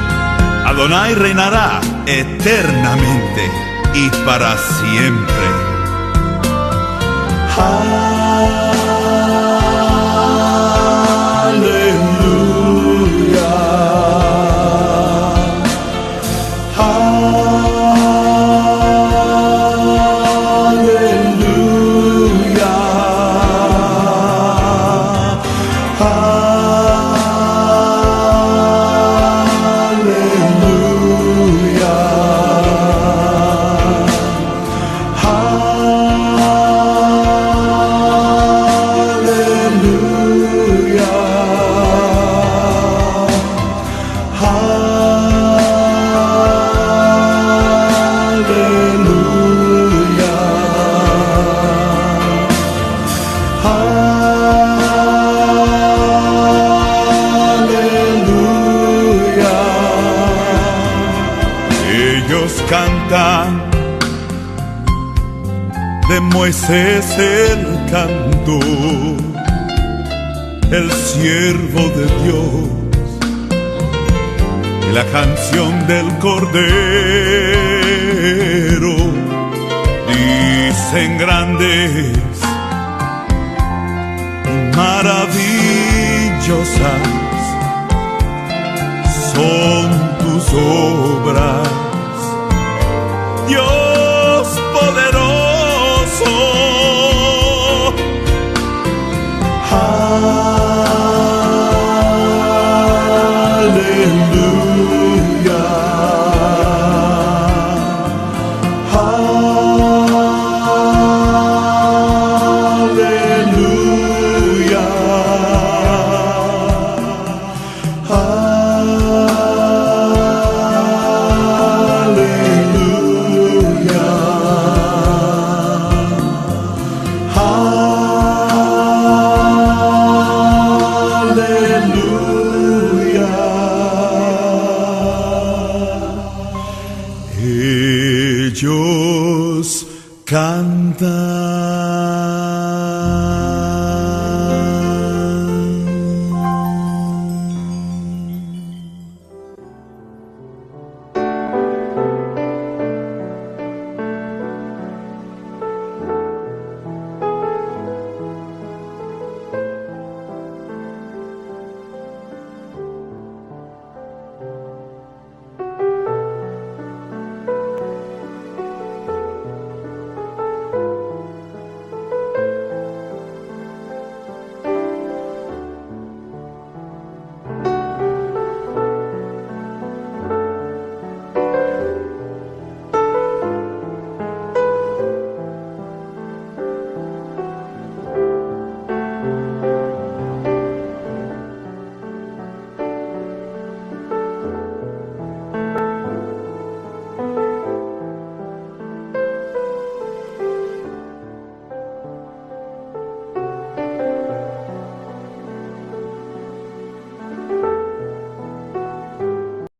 Adonai reinará eternamente y para siempre. Cantan de Moisés el canto, el siervo de Dios, y la canción del Cordero. Dicen grandes y maravillosas son tus obras, Dios poderoso. Aleluya. Ellos cantan